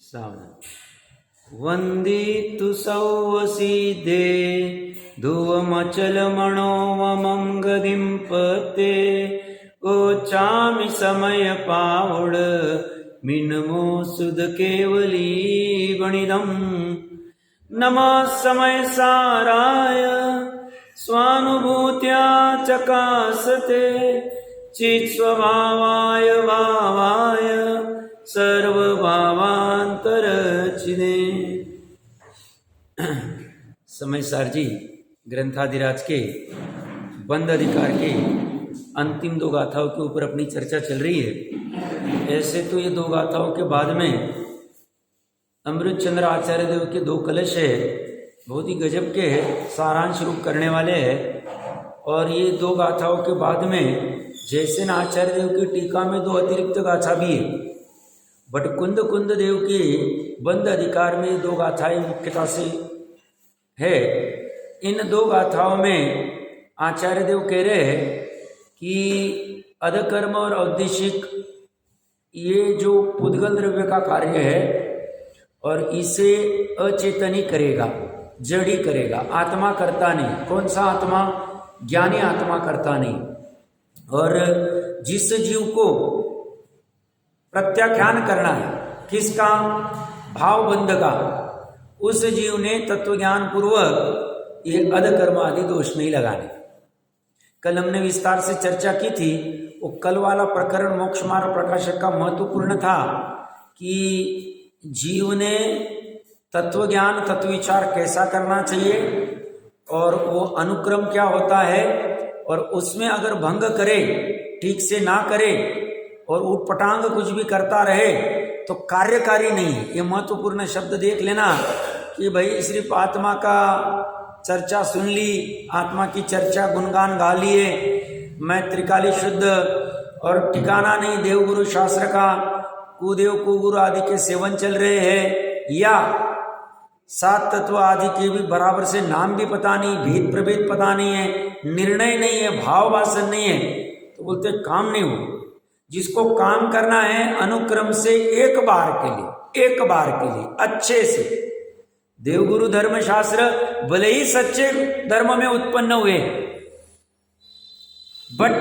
सावधान। वंदितु सौवसीदे धुवमचलमणोवमं गदिं पते ओचामि समय पावड मिनमो सुद केवली गणिदं नमः समय साराय स्वानुभूत्या चकासते चित् स्वभावाय भावाय सर्वभावांतरचिने। समय सार जी ग्रंथाधिराज के बंद अधिकार के अंतिम दो गाथाओं के ऊपर अपनी चर्चा चल रही है। ऐसे तो ये दो गाथाओं के बाद में अमृतचंद्र आचार्य देव के दो कलश है, बहुत ही गजब के सारांश रूप करने वाले हैं। और ये दो गाथाओं के बाद में जैसे न आचार्य देव की टीका में दो अतिरिक्त गाथा भी है, बट कुंद कुंद देव के बंद अधिकार में दो गाथाएं मुख्यता से है। इन दो गाथाओं में आचार्य देव कह रहे हैं कि अधकर्म और औद्देशिक ये जो पुद्गल द्रव्य का कार्य है और इसे अचेतन ही करेगा, जड़ ही करेगा, आत्मा करता नहीं। कौन सा आत्मा? ज्ञानी आत्मा करता नहीं। और जिस जीव को प्रत्याख्यान करना है, किसका? भावबंध का, उस जीव ने तत्वज्ञान पूर्वक ये अधकर्म आदि दोष नहीं लगाने। कल हमने विस्तार से चर्चा की थी। वो कल वाला प्रकरण मोक्ष मार्ग प्रकाशक का महत्वपूर्ण था कि जीव ने तत्वज्ञान तत्वविचार कैसा करना चाहिए और वो अनुक्रम क्या होता है, और उसमें अगर भंग करे, ठीक से ना करे और उटपटांग कुछ भी करता रहे तो कार्यकारी नहीं है। ये महत्वपूर्ण शब्द देख लेना कि भाई सिर्फ आत्मा का चर्चा सुन ली, आत्मा की चर्चा गुणगान गा लिए, मैं त्रिकाली शुद्ध और ठिकाना नहीं देवगुरु शास्त्र का, कुदेव कुगुरु आदि के सेवन चल रहे हैं, या सात तत्व आदि के भी बराबर से नाम भी पता नहीं, भेद प्रभेद पता नहीं है, निर्णय नहीं है, भाव वासन नहीं है, तो बोलते काम नहीं हो। जिसको काम करना है अनुक्रम से एक बार के लिए अच्छे से, देवगुरु धर्म शास्त्र भले ही सच्चे धर्म में उत्पन्न हुए, बट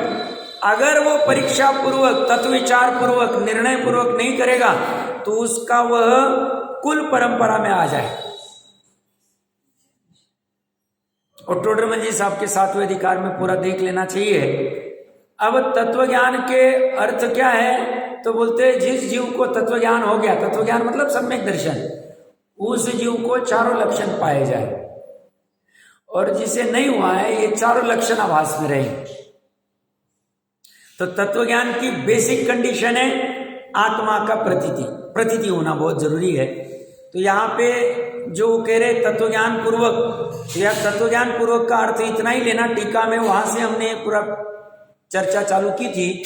अगर वो परीक्षा पूर्वक, तत्वविचार पूर्वक, निर्णय पूर्वक नहीं करेगा तो उसका वह कुल परंपरा में आ जाए। और टोडरमल जी साहब के 7वें अधिकार में पूरा देख लेना चाहिए। अब तत्वज्ञान के अर्थ क्या है? तो बोलते हैं जिस जीव को तत्वज्ञान हो गया, तत्वज्ञान मतलब सम्यक दर्शन, उस जीव को चारों लक्षण पाए जाए, और जिसे नहीं हुआ है ये चारों लक्षण आभास में रहे। तो तत्वज्ञान की बेसिक कंडीशन है आत्मा का प्रतीति होना बहुत जरूरी है। तो यहाँ पे जो कह रहे तत्वज्ञान पूर्वक, या तत्वज्ञान पूर्वक का अर्थ इतना ही लेना, टीका में वहां से हमने पूरा चर्चा चालू की थी।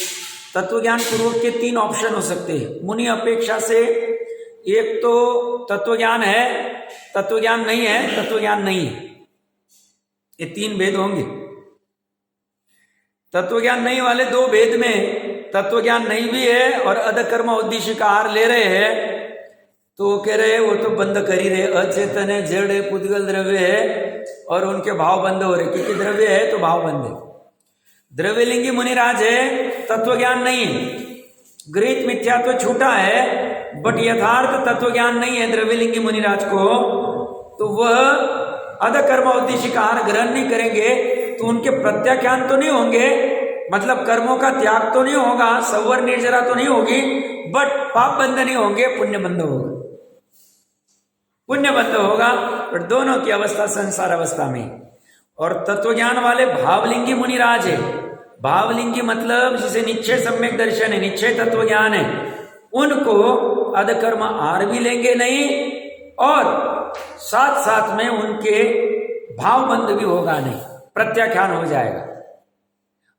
तत्वज्ञान पूर्वक के 3 ऑप्शन हो सकते हैं मुनि अपेक्षा से। एक तो तत्वज्ञान है, तत्वज्ञान नहीं है, तत्वज्ञान नहीं है, ये 3 भेद होंगे। तत्वज्ञान नहीं वाले 2 भेद में तत्वज्ञान नहीं भी है और अधकर्म उद्देश्य का आहार ले रहे हैं, तो वो कह रहे वो तो बंद कर ही रहे, अचेतन है, जड़ है, पुद्गल द्रव्य है और उनके भाव बंद हो रहे, क्योंकि द्रव्य है तो भाव बंद है। द्रव्यलिंगी मुनिराज है, तत्वज्ञान नहीं है, गृहीत मिथ्या तो छूटा है, बट यथार्थ तत्वज्ञान नहीं है द्रव्यलिंगी मुनिराज को, तो वह अधकर्म उद्देश्य का आहार ग्रहण नहीं करेंगे तो उनके प्रत्याख्यान तो नहीं होंगे, मतलब कर्मों का त्याग तो नहीं होगा, संवर निर्जरा तो नहीं होगी, बट पाप बंध नहीं होंगे, पुण्य बंध होगा। पुण्य बंध होगा, बट दोनों की अवस्था संसार अवस्था में। और तत्वज्ञान वाले भावलिंगी मुनिराज है। भावलिंगी मतलब जिसे निश्चय सम्यक दर्शन है, निश्चय तत्वज्ञान है, उनको अधकर्म आहार भी लेंगे नहीं और साथ साथ में उनके भाव बंध भी होगा नहीं, प्रत्याख्यान हो जाएगा।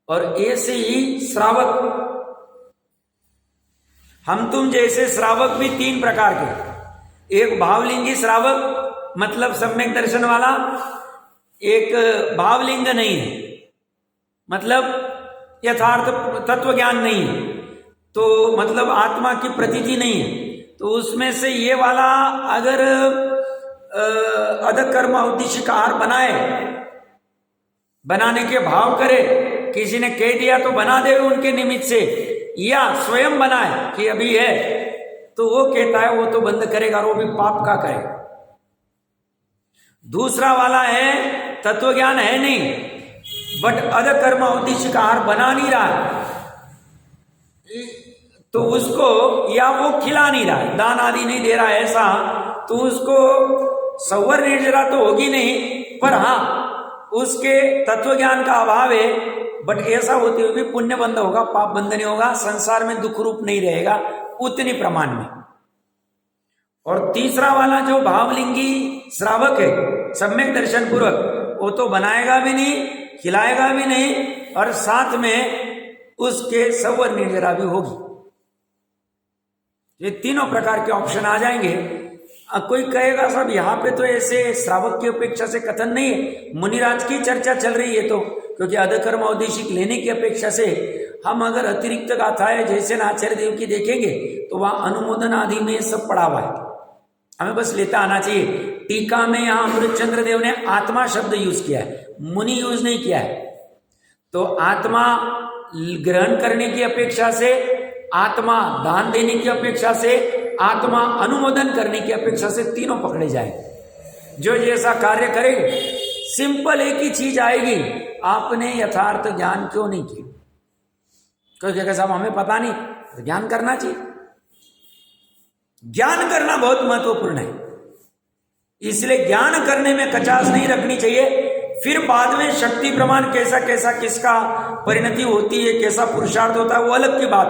और ऐसे ही श्रावक, हम तुम जैसे श्रावक भी 3 प्रकार के, एक भावलिंगी श्रावक मतलब सम्यक दर्शन वाला, एक भावलिंग नहीं है मतलब यथार्थ तत्व ज्ञान नहीं है, तो मतलब आत्मा की प्रतीति नहीं है, तो उसमें से ये वाला अगर अधकर्म उद्देश्य का आहार बनाए, बनाने के भाव करे, किसी ने कह दिया तो बना दे उनके निमित्त से, या स्वयं बनाए कि अभी है, तो वो कहता है वो तो बंद करेगा और वो भी पाप का करेगा। दूसरा वाला है तत्व ज्ञान है नहीं, बट अधकर्म उद्देश्य का आहार बना नहीं रहा है, तो उसको, या वो खिला नहीं रहा है, दान आदि नहीं दे रहा है ऐसा, तो उसको संवर निर्जरा तो होगी नहीं, पर हाँ उसके तत्व ज्ञान का अभाव है, बट ऐसा होते हुए भी पुण्य बंध होगा, पाप बंध नहीं होगा, संसार में दुख रूप नहीं रहेगा उतनी प्रमाण में। और तीसरा वाला जो भावलिंगी श्रावक है सम्यक दर्शन पूर्वक, वो तो बनाएगा भी नहीं, खिलाएगा भी नहीं, और साथ में उसके संवर निर्जरा भी होगी। ये तीनों प्रकार के ऑप्शन आ जाएंगे। अब कोई कहेगा साहब यहाँ पे तो ऐसे श्रावक की अपेक्षा से कथन नहीं है, मुनिराज की चर्चा चल रही है, तो क्योंकि अधकर्म औदेशिक लेने की अपेक्षा से हम अगर अतिरिक्त गाथाएं जैसे आचार्य देव की देखेंगे तो वहां अनुमोदन आदि में सब पड़ा हुआ है, हमें बस लेता आना चाहिए। टीका में यहाँ अमृतचंद्र देव ने आत्मा शब्द यूज किया है, मुनि यूज नहीं किया है। तो आत्मा ग्रहण करने की अपेक्षा से, आत्मा दान देने की अपेक्षा से, आत्मा अनुमोदन करने की अपेक्षा से तीनों पकड़े जाएंगे। जो जैसा कार्य करेंगे, सिंपल एक ही चीज आएगी, आपने यथार्थ ज्ञान क्यों नहीं किया? क्योंकि साहब हमें पता नहीं, तो ज्ञान करना चाहिए। ज्ञान करना बहुत महत्वपूर्ण है, इसलिए ज्ञान करने में कचास नहीं रखनी चाहिए। फिर बाद में शक्ति प्रमाण कैसा कैसा किसका परिणति होती है, कैसा पुरुषार्थ होता है, वो अलग की बात,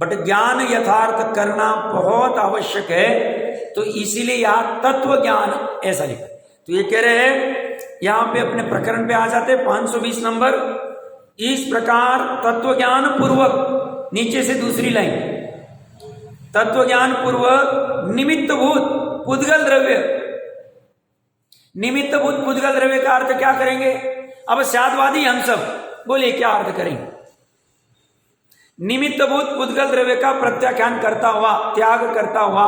बट ज्ञान यथार्थ करना बहुत आवश्यक है। तो इसीलिए यहां तत्व ज्ञान ऐसा लिखा। तो ये कह रहे हैं, यहां पे अपने प्रकरण पे आ जाते 520 नंबर। इस प्रकार तत्व ज्ञान पूर्वक, नीचे से दूसरी लाइन, तत्व ज्ञान पूर्वक निमित्त भूत पुद्गल द्रव्य। निमित्त भूत पुद्गल द्रव्य का अर्थ क्या करेंगे? अब साधवादी हम सब बोले क्या अर्थ करेंगे? निमित्त भूत पुद्गल द्रव्य का प्रत्याख्यान करता हुआ, त्याग करता हुआ,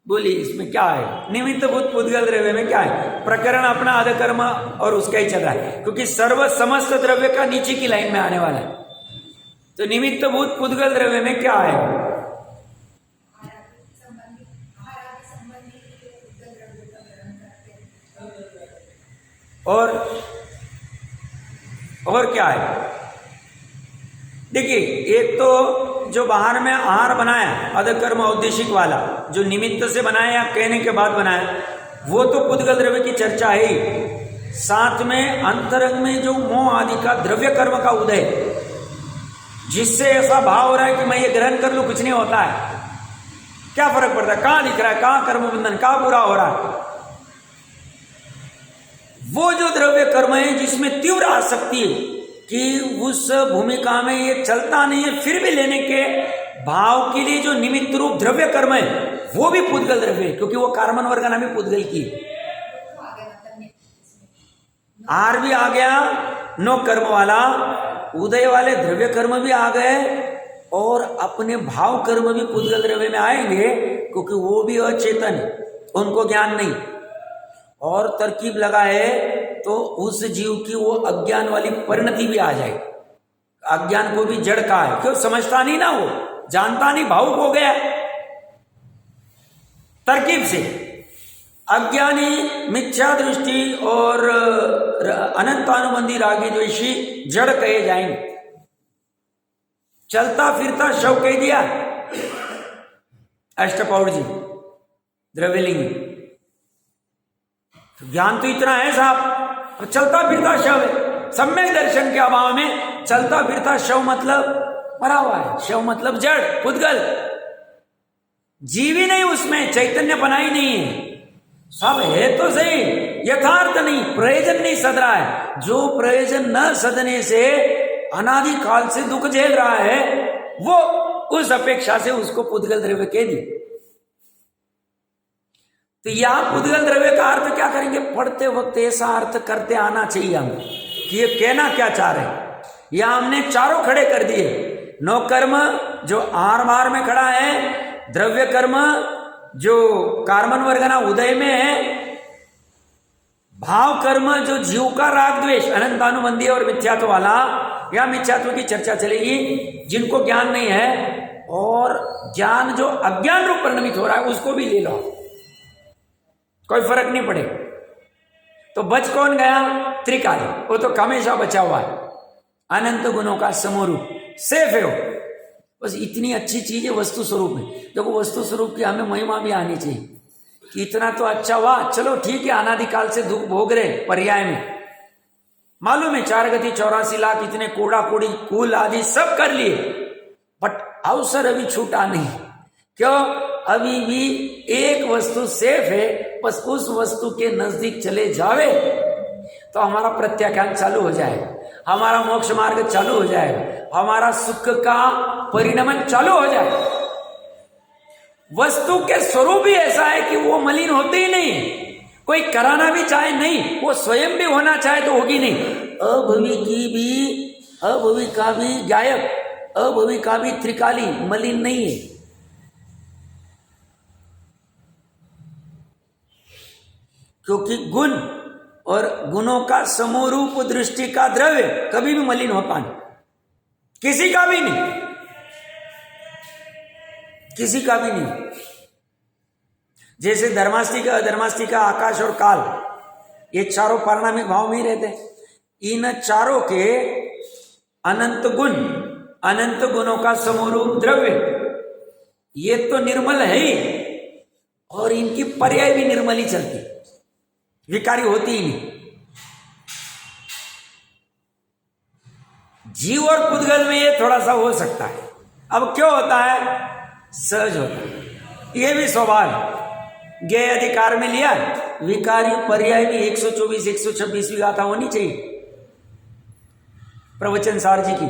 बोलिए इसमें क्या है? निमित्त भूत पुद्गल द्रव्य में क्या है? प्रकरण अपना अधकर्म और उसका ही चल रहा है, क्योंकि सर्व समस्त द्रव्य का नीचे की लाइन में आने वाला है। तो निमित्त भूत पुद्गल द्रव्य में क्या है? और क्या है? देखिए, एक तो जो बाहर में आहार बनाया अधकर्म औदेशिक वाला, जो निमित्त से बनाया या कहने के बाद बनाया, वो तो पुद्गल द्रव्य की चर्चा है ही। साथ में अंतरंग में जो मोह आदि का द्रव्य कर्म का उदय, जिससे ऐसा भाव हो रहा है कि मैं ये ग्रहण कर लूं, कुछ नहीं होता है, क्या फर्क पड़ता है, कहां दिख रहा है, कहां कर्म बंधन, कहां पूरा हो रहा है। वो जो द्रव्य कर्म है जिसमें तीव्र आसक्ति है कि उस भूमिका में ये चलता नहीं है, फिर भी लेने के भाव के लिए जो निमित्त रूप द्रव्य कर्म है वो भी पुद्गल द्रव्य है, क्योंकि वो कार्बन वर्गना भी पुद्गल की आर भी आ गया, नो कर्म वाला, उदय वाले द्रव्य कर्म भी आ गए, और अपने भाव कर्म भी पुद्गल द्रव्य में आएंगे, क्योंकि वो भी अचेतन है, उनको ज्ञान नहीं। और तरकीब लगाए तो उस जीव की वो अज्ञान वाली परिणति भी आ जाए। अज्ञान को भी जड़ का है, क्यों? समझता नहीं ना, वो जानता नहीं, भावुक हो गया तरकीब से। अज्ञानी मिथ्या दृष्टि और अनंतानुबंधी रागी द्वेषी जड़ कहे जाएंगे। चलता फिरता शव कह दिया अष्टपौड़ जी द्रव्यलिंगी। तो ज्ञान तो इतना है साहब, चलता फिरता शव है। सम्यक दर्शन के अभाव में चलता फिरता शव मतलब मरा हुआ है, शव मतलब जड़, पुद्गल, जीव ही नहीं, उसमें चैतन्य बना ही नहीं है। सब है तो सही, यथार्थ नहीं, प्रयोजन नहीं सद रहा है। जो प्रयोजन न सदने से अनादि काल से दुख झेल रहा है, वो उस अपेक्षा से उसको पुद्गल द्रव्य कह दी। तो यहां पुद्गल द्रव्य का अर्थ क्या करेंगे? पढ़ते वक्त ऐसा अर्थ करते आना चाहिए हमें कि ये कहना क्या चाह रहे हैं। यहां हमने चारों खड़े कर दिए। नो कर्म जो आर बार में खड़ा है, द्रव्य कर्म जो कार्बन वर्गना उदय में है, भाव कर्म जो जीव का राग द्वेष अनंतानुबंधी और मिथ्यात्व वाला, या मिथ्यात्व की चर्चा चलेगी जिनको ज्ञान नहीं है, और ज्ञान जो अज्ञान रूप परिणमित हो रहा है उसको भी ले लो, कोई फर्क नहीं पड़े। तो बच कौन गया? त्रिकाली, वो तो हमेशा बचा हुआ है, अनंत गुणों का समरूप, सेफ है वो। बस इतनी अच्छी चीज है वस्तु स्वरूप में। देखो वस्तु स्वरूप की हमें महिमा भी आनी चाहिए कि इतना तो अच्छा हुआ, चलो ठीक है, अनादिकाल से दुख भोग रहे पर्याय में, मालूम है 4 गति 84 लाख इतने कोड़ा कोड़ी कुल आदि सब कर लिए, बट अवसर अभी छूटा नहीं। क्यों? अभी भी एक वस्तु सेफ है, बस उस वस्तु के नजदीक चले जावे तो हमारा प्रत्याख्यान चालू हो जाएगा, हमारा मोक्ष मार्ग चालू हो जाएगा, हमारा सुख का परिणमन चालू हो जाएगा। वस्तु के स्वरूप ही ऐसा है कि वो मलिन होते ही नहीं, कोई कराना भी चाहे नहीं, वो स्वयं भी होना चाहे तो होगी नहीं। अभवी की भी, अभवी का भी गायक, अभवी का भी त्रिकाली, मलिन नहीं है। क्योंकि गुण और गुणों का समरूप दृष्टि का द्रव्य कभी भी मलिन होता नहीं, किसी का भी नहीं, किसी का भी नहीं। जैसे धर्मास्तिका, अधर्मास्तिका, आकाश और काल, ये चारों पारिणामिक भाव में ही रहते हैं। इन चारों के अनंत गुण, अनंत गुणों का समरूप द्रव्य, ये तो निर्मल है ही, और इनकी पर्याय भी निर्मल ही चलती, विकारी होती ही नहीं। जीव और पुद्गल में ये थोड़ा सा हो सकता है। अब क्यों होता है? सहज होता है, ये भी स्वभाव है। ज्ञेय अधिकार में लिया, विकारी पर्याय भी 124 126 गाथा होनी चाहिए प्रवचन सार जी की,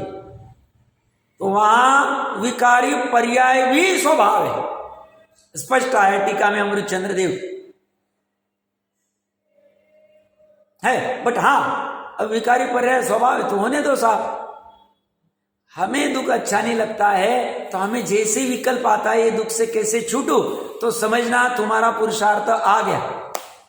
तो वहां विकारी पर्याय भी स्वभाव है, स्पष्ट है टीका में अमृत चंद्र देव है। बट हाँ, अब विकारी पर्याय स्वभाव है तो होने दो साहब। हमें दुख अच्छा नहीं लगता है तो हमें जैसे विकल्प आता है ये दुख से कैसे छूटू, तो समझना तुम्हारा पुरुषार्थ आ गया।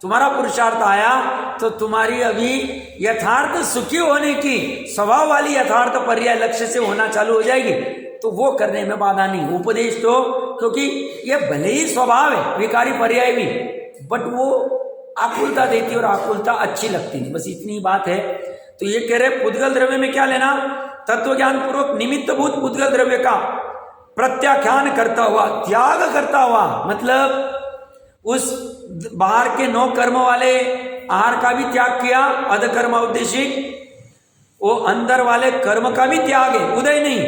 तुम्हारा पुरुषार्थ आया तो तुम्हारी अभी यथार्थ सुखी होने की स्वभाव वाली यथार्थ पर्याय लक्ष्य से होना चालू हो जाएगी, तो वो करने में बाधा नहीं। उपदेश तो, क्योंकि ये भले ही स्वभाव है विकारी पर्याय भी, बट वो आकुलता देती और आकुलता अच्छी लगती नहीं, बस इतनी बात है। तो ये कह रहे पुद्गल द्रव्य में क्या लेना? तत्व ज्ञान पूर्वक निमित्त भूत पुद्गल द्रव्य का प्रत्याख्यान करता हुआ, त्याग करता हुआ, मतलब उस बाहर के 9 कर्म वाले आहार का भी त्याग किया, अध कर्म औद्देशिक, वो अंदर वाले कर्म का भी त्याग है, उदय नहीं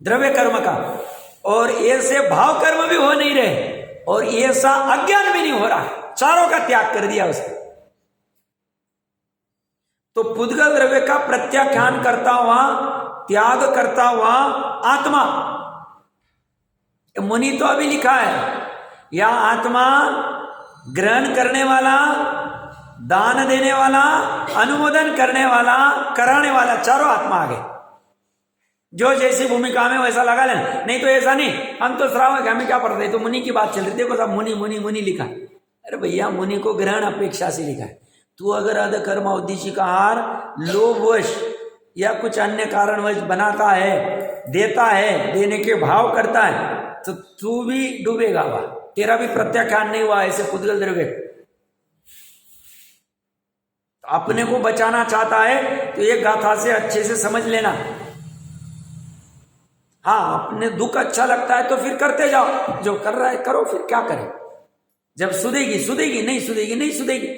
द्रव्य कर्म का, और ऐसे भाव कर्म भी हो नहीं रहे, और ऐसा अज्ञान भी नहीं हो रहा, चारों का त्याग कर दिया उसने। तो पुद्गल द्रव्य का प्रत्याख्यान करता हुआ, त्याग करता हुआ आत्मा, मुनि तो अभी लिखा है, या आत्मा ग्रहण करने वाला, दान देने वाला, अनुमोदन करने वाला, कराने वाला, चारों आत्मा आ गए। जो जैसी भूमिका में वैसा लगा लेना, नहीं तो ऐसा नहीं, हम तो श्रावक, हमें क्या पढ़ते, तो मुनि की बात चल रही थी, देखो सब मुनि मुनि मुनि लिखा। अरे भैया, मुनि को ग्रहण अपेक्षा से लिखा है। तू अगर अध कर्म उद्देशिक आहार लोभवश या कुछ अन्य कारणवश बनाता है, देता है, देने के भाव करता है, तो तू भी डूबेगा, वह तेरा भी प्रत्याख्यान नहीं हुआ ऐसे पुद्गल द्रव्य। अपने को बचाना चाहता है तो एक गाथा से अच्छे से समझ लेना। हाँ, अपने दुख अच्छा लगता है तो फिर करते जाओ, जो कर रहा है करो, फिर क्या करें। जब सुधेगी सुधेगी, नहीं सुधेगी नहीं सुधेगी।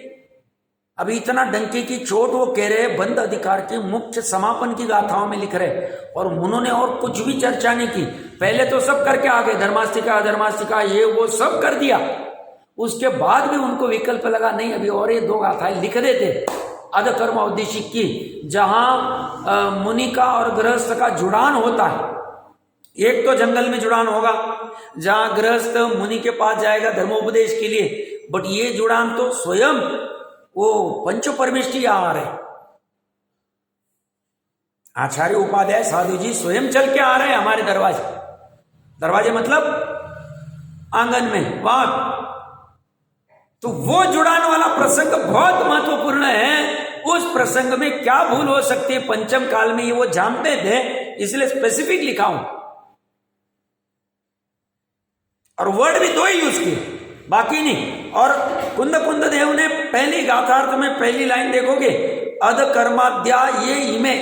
अभी इतना डंके की चोट वो कह रहे, बंद अधिकार के मुख्य समापन की गाथाओं में लिख रहे, और उन्होंने और कुछ भी चर्चा नहीं की। पहले तो सब करके आ गए, धर्मास्तिका अधर्मास्तिका ये वो सब कर दिया, उसके बाद भी उनको विकल्प लगा नहीं, अभी और ये 2 गाथाएं लिख देते अध कर्म औद्देशिक की, जहां मुनि का और गृहस्थ का जुड़ान होता है। एक तो जंगल में जुड़ान होगा जहां गृहस्थ मुनि के पास जाएगा धर्मोपदेश के लिए, बट ये जुड़ान तो स्वयं वो पंच परमेष्टि आ रहे, आचार्य उपाध्याय साधु जी स्वयं चल के आ रहे हैं हमारे दरवाजे। दरवाजे मतलब आंगन में वहां, तो वो जुड़ान वाला प्रसंग बहुत महत्वपूर्ण है। उस प्रसंग में क्या भूल हो सकती है, पंचम काल में ये वो जानते थे, इसलिए स्पेसिफिक लिखा हूं। और वर्ड भी 2 ही यूज किए, बाकी नहीं। और कुंद कुंद देव ने पहली गाथार्थ में पहली लाइन देखोगे, अध कर्माद्या ये इमे,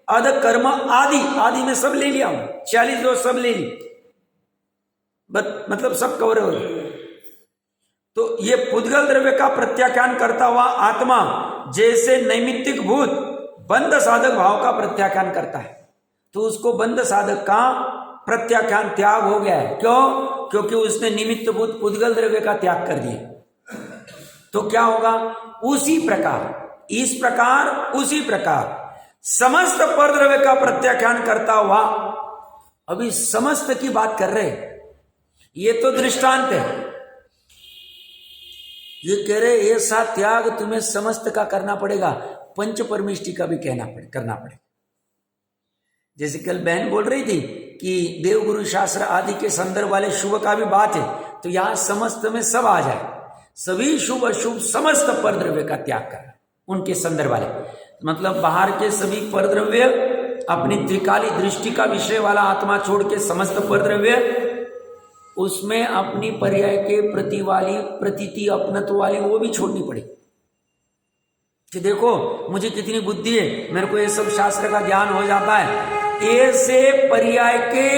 अध कर्म आदि, आदि में सब ले लिया हूं, 40 दोष सब ले ली, मतलब सब कवर हो गए। तो ये पुद्गल द्रव्य का प्रत्याख्यान करता हुआ आत्मा जैसे नैमित्तिक भूत बंध साधक भाव का प्रत्याख्यान करता है, तो उसको बंध साधक का प्रत्याख्यान त्याग हो गया है। क्यों? क्योंकि उसने निमित्त भूत पुद्गल द्रव्य का त्याग कर दिया। तो क्या होगा? उसी प्रकार, इस प्रकार, उसी प्रकार समस्त पर द्रव्य का प्रत्याख्यान करता हुआ, अभी समस्त की बात कर रहे, ये तो दृष्टांत है। ये कह रहे ऐसा त्याग तुम्हें समस्त का करना पड़ेगा, पंच परमिष्टि का भी करना पड़ेगा। जैसे कल बहन बोल रही थी कि देवगुरु शास्त्र आदि के संदर्भ वाले शुभ का भी बात है, तो यहां समस्त में सब आ जाए, सभी शुभ अशुभ समस्त परद्रव्य का त्याग कर, उनके संदर्भ वाले, मतलब बाहर के सभी परद्रव्य, अपनी त्रिकाली दृष्टि का विषय वाला आत्मा छोड़ के समस्त परद्रव्य, उसमें अपनी पर्याय के प्रति वाली प्रतीति अपनत्व वाली वो भी छोड़नी पड़ेगी। कि देखो मुझे कितनी बुद्धि है, मेरे को ये सब शास्त्र का ज्ञान हो जाता है, ऐसे पर्याय के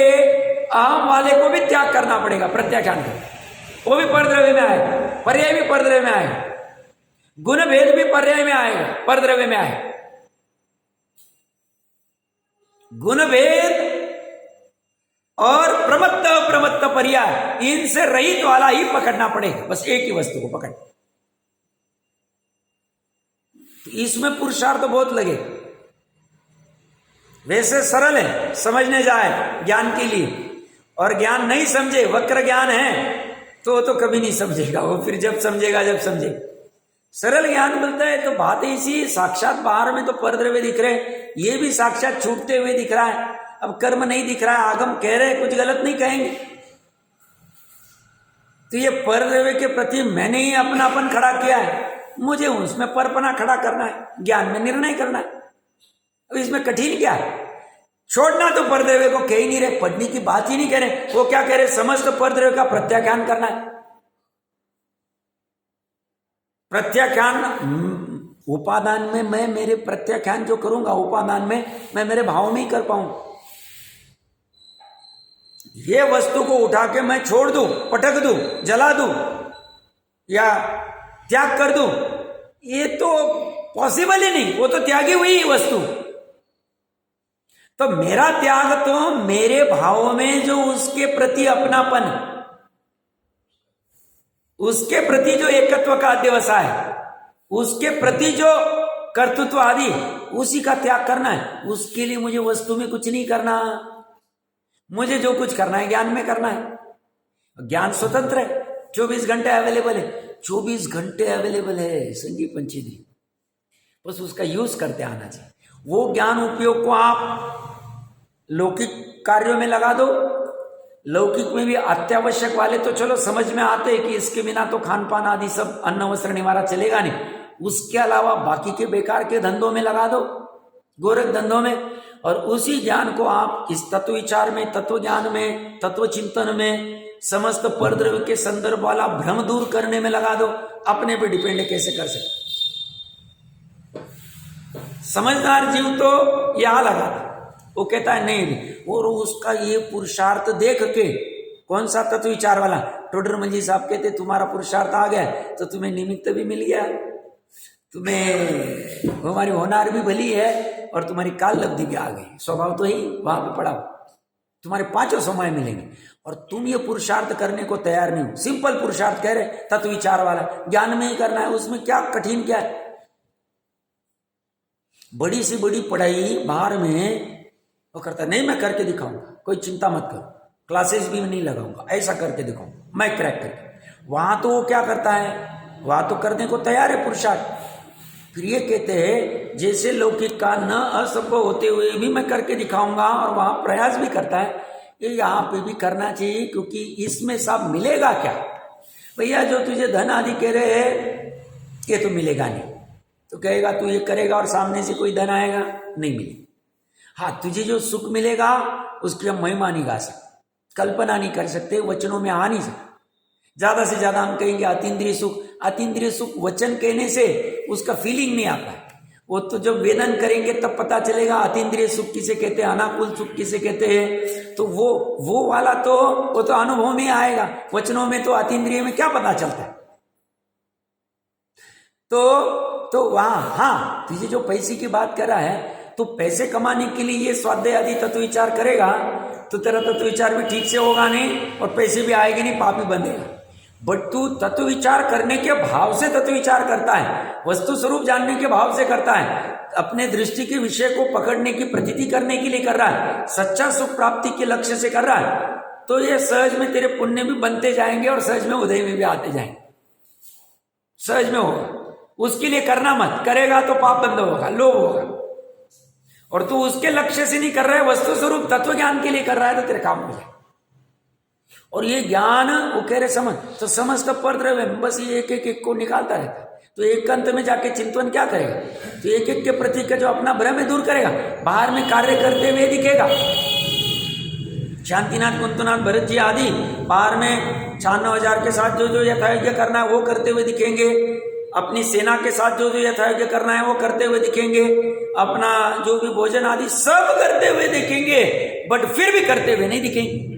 अहम वाले को भी त्याग करना पड़ेगा, प्रत्याख्यान कर। वो भी परद्रव्य में आएगा, पर्याय भी परद्रव्य में आएगा, गुण भेद भी पर्याय में आएगा, परद्रव्य में आएगा। गुण भेद और प्रमत्त अप्रमत्त पर्याय, इनसे रहित वाला ही पकड़ना पड़ेगा, बस एक ही वस्तु को पकड़। तो इसमें पुरुषार्थ बहुत लगे। वैसे सरल है, समझने जाए ज्ञान के लिए, और ज्ञान नहीं समझे, वक्र ज्ञान है तो कभी नहीं समझेगा वो, फिर जब समझेगा जब समझेगा। सरल ज्ञान मिलता है तो बात ऐसी, साक्षात बाहर में तो परद्रव्य दिख रहे, ये भी साक्षात छूटते हुए दिख रहा है। अब कर्म नहीं दिख रहा है, आगम कह रहे, कुछ गलत नहीं कहेंगे, तो ये परद्रव्य के प्रति मैंने ही अपनापन खड़ा किया है, मुझे उसमें परपना खड़ा करना है, ज्ञान में निर्णय करना है। अब इसमें कठिन क्या है? छोड़ना तो परद्रव्य को कह ही नहीं रहे, पढ़ने की बात ही नहीं कह रहे, वो क्या कह रहे? समस्त परद्रव्य का प्रत्याख्यान करना है। प्रत्याख्यान उपादान में मैं मेरे प्रत्याख्यान जो करूंगा, उपादान में मैं मेरे भाव में ही कर पाऊंगा। ये वस्तु को उठा के मैं छोड़ दूं, पटक दूं, जला दूं या त्याग कर दूं, ये तो पॉसिबल ही नहीं, वो तो त्यागी हुई वस्तु। तो मेरा त्याग तो मेरे भाव में जो उसके प्रति अपनापन, उसके प्रति जो एकत्व का अध्यवसाय है, उसके प्रति जो कर्तृत्व आदि, उसी का त्याग करना है। उसके लिए मुझे वस्तु में कुछ नहीं करना, मुझे जो कुछ करना है ज्ञान में करना है। ज्ञान स्वतंत्र है, 24 घंटे अवेलेबल है, 24 घंटे अवेलेबल है संजीव पंचेंद्रिय, बस उसका यूज करते आना चाहिए। वो ज्ञान उपयोग को आप लौकिक कार्यों में लगा दो, लौकिक में भी अत्यावश्यक वाले तो चलो समझ में आते हैं कि इसके बिना तो खान पान आदि सब अन्न वस्त्र निवारा चलेगा नहीं, उसके अलावा बाकी के बेकार के धंधों में लगा दो, गोरख धंधों में, और उसी ज्ञान को आप इस तत्व विचार में, तत्व ज्ञान में, तत्व चिंतन में, समस्त परद्रव्य के संदर्भ वाला भ्रम दूर करने में लगा दो। अपने पे डिपेंड कैसे कर सकते? समझदार जीव तो यहां लगा, वो कहता है नहीं, और उसका ये पुरुषार्थ देख के, कौन सा तत्व विचार वाला, टोडर मंजी साहब कहते तुम्हारा पुरुषार्थ आ गया तो तुम्हें निमित्त भी मिल गया, तुम्हें हमारी होनार भी भली है और तुम्हारी काल लब्धि भी आ गई, स्वभाव तो ही वहां पे पड़ा, तुम्हारे 5 समय मिलेंगे, और तुम ये पुरुषार्थ करने को तैयार नहीं हो। सिंपल पुरुषार्थ कह रहे, तत्व विचार वाला, ज्ञान में ही करना है, उसमें क्या कठिन क्या है? बड़ी से बड़ी पढ़ाई बाहर में वो करता नहीं, मैं करके दिखाऊंगा, कोई चिंता मत करो, क्लासेस भी नहीं लगाऊंगा, ऐसा करके दिखाऊंगा, मैं क्रैक करके। वहां तो वो क्या करता है, वहां तो करने को तैयार है पुरुषार्थ। फिर ये कहते हैं जैसे लौकिक का न असंभव होते हुए भी मैं करके दिखाऊंगा, और वहां प्रयास भी करता है, ये यहाँ पे भी करना चाहिए, क्योंकि इसमें सब मिलेगा क्या भैया? जो तुझे धन आदि कह रहे हैं ये तो मिलेगा नहीं, तो कहेगा तू ये करेगा और सामने से कोई धन आएगा, नहीं मिलेगा। हाँ, तुझे जो सुख मिलेगा उसकी हम महिमा नहीं गा सकते, कल्पना नहीं कर सकते, वचनों में आ नहीं सकते। ज्यादा से ज्यादा हम कहेंगे अतीन्द्रिय सुख। अतीन्द्रिय सुख वचन कहने से उसका फीलिंग नहीं आता है, वो तो जब वेदन करेंगे तब पता चलेगा अतीन्द्रिय सुख किसे कहते हैं, अनाकुल सुख किसे कहते हैं। तो वो वाला तो वो तो अनुभव में आएगा, वचनों में तो अतीन्द्रिय में क्या पता चलता है। तो वहां हाँ, तुझे जो पैसे की बात कर रहा है, तो पैसे कमाने के लिए ये स्वाध्याय आदि तत्व विचार करेगा तो तेरा तत्व विचार भी ठीक से होगा नहीं और पैसे भी आएंगे नहीं, पापी बनेगा। बट तू तत्व विचार करने के भाव से तत्व विचार करता है, वस्तु स्वरूप जानने के भाव से करता है, अपने दृष्टि के विषय को पकड़ने की प्रतीति करने के लिए कर रहा है, सच्चा सुख प्राप्ति के लक्ष्य से कर रहा है, तो ये सहज में तेरे पुण्य भी बनते जाएंगे और सहज में उदय में भी आते जाएंगे, सहज में होगा। उसके लिए करना मत, करेगा तो पाप बंद होगा, लोभ होगा। और तू उसके लक्ष्य से नहीं कर रहा है, वस्तु स्वरूप तत्व ज्ञान के लिए कर रहा है, तो तेरे काम हो जाए। और ये ज्ञान वो कह रहे समझ, तो समझ तो पर द्रव्य बस ये एक एक को निकालता रहता है, तो एक अंत में जाके चिंतन क्या करेगा? तो एक एक के प्रति का जो अपना भ्रम है दूर करेगा, बाहर में कार्य करते हुए दिखेगा। शांतिनाथ, कुंतुनाथ, भरत जी आदि बाहर में 96,000 के साथ जो यथायोग्य करना है वो करते हुए दिखेंगे, अपनी सेना के साथ जो यथायोग्य करना है वो करते हुए दिखेंगे, अपना जो भी भोजन आदि सब करते हुए दिखेंगे, बट फिर भी करते हुए नहीं दिखेंगे,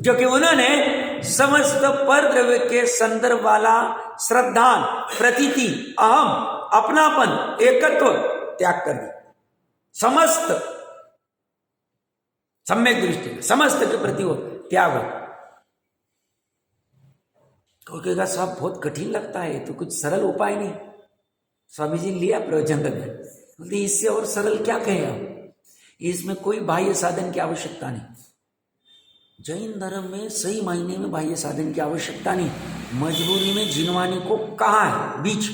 क्योंकि उन्होंने समस्त पर द्रव्य के संदर्भ वाला श्रद्धा, प्रतीति, अहम, अपनापन, एकत्व त्याग कर दिया। समस्त सम्यक दृष्टि समस्त के प्रति वो त्याग हो। कोई कहेगा साहब बहुत कठिन लगता है, तो कुछ सरल उपाय नहीं? स्वामी जी लिया प्रवचन में, बोलते इससे और सरल क्या कहें आप, इसमें कोई बाह्य साधन की आवश्यकता नहीं। जैन धर्म में सही मायने में बाह्य साधन की आवश्यकता नहीं, मजबूरी में जिनवाने को कहा है बीच,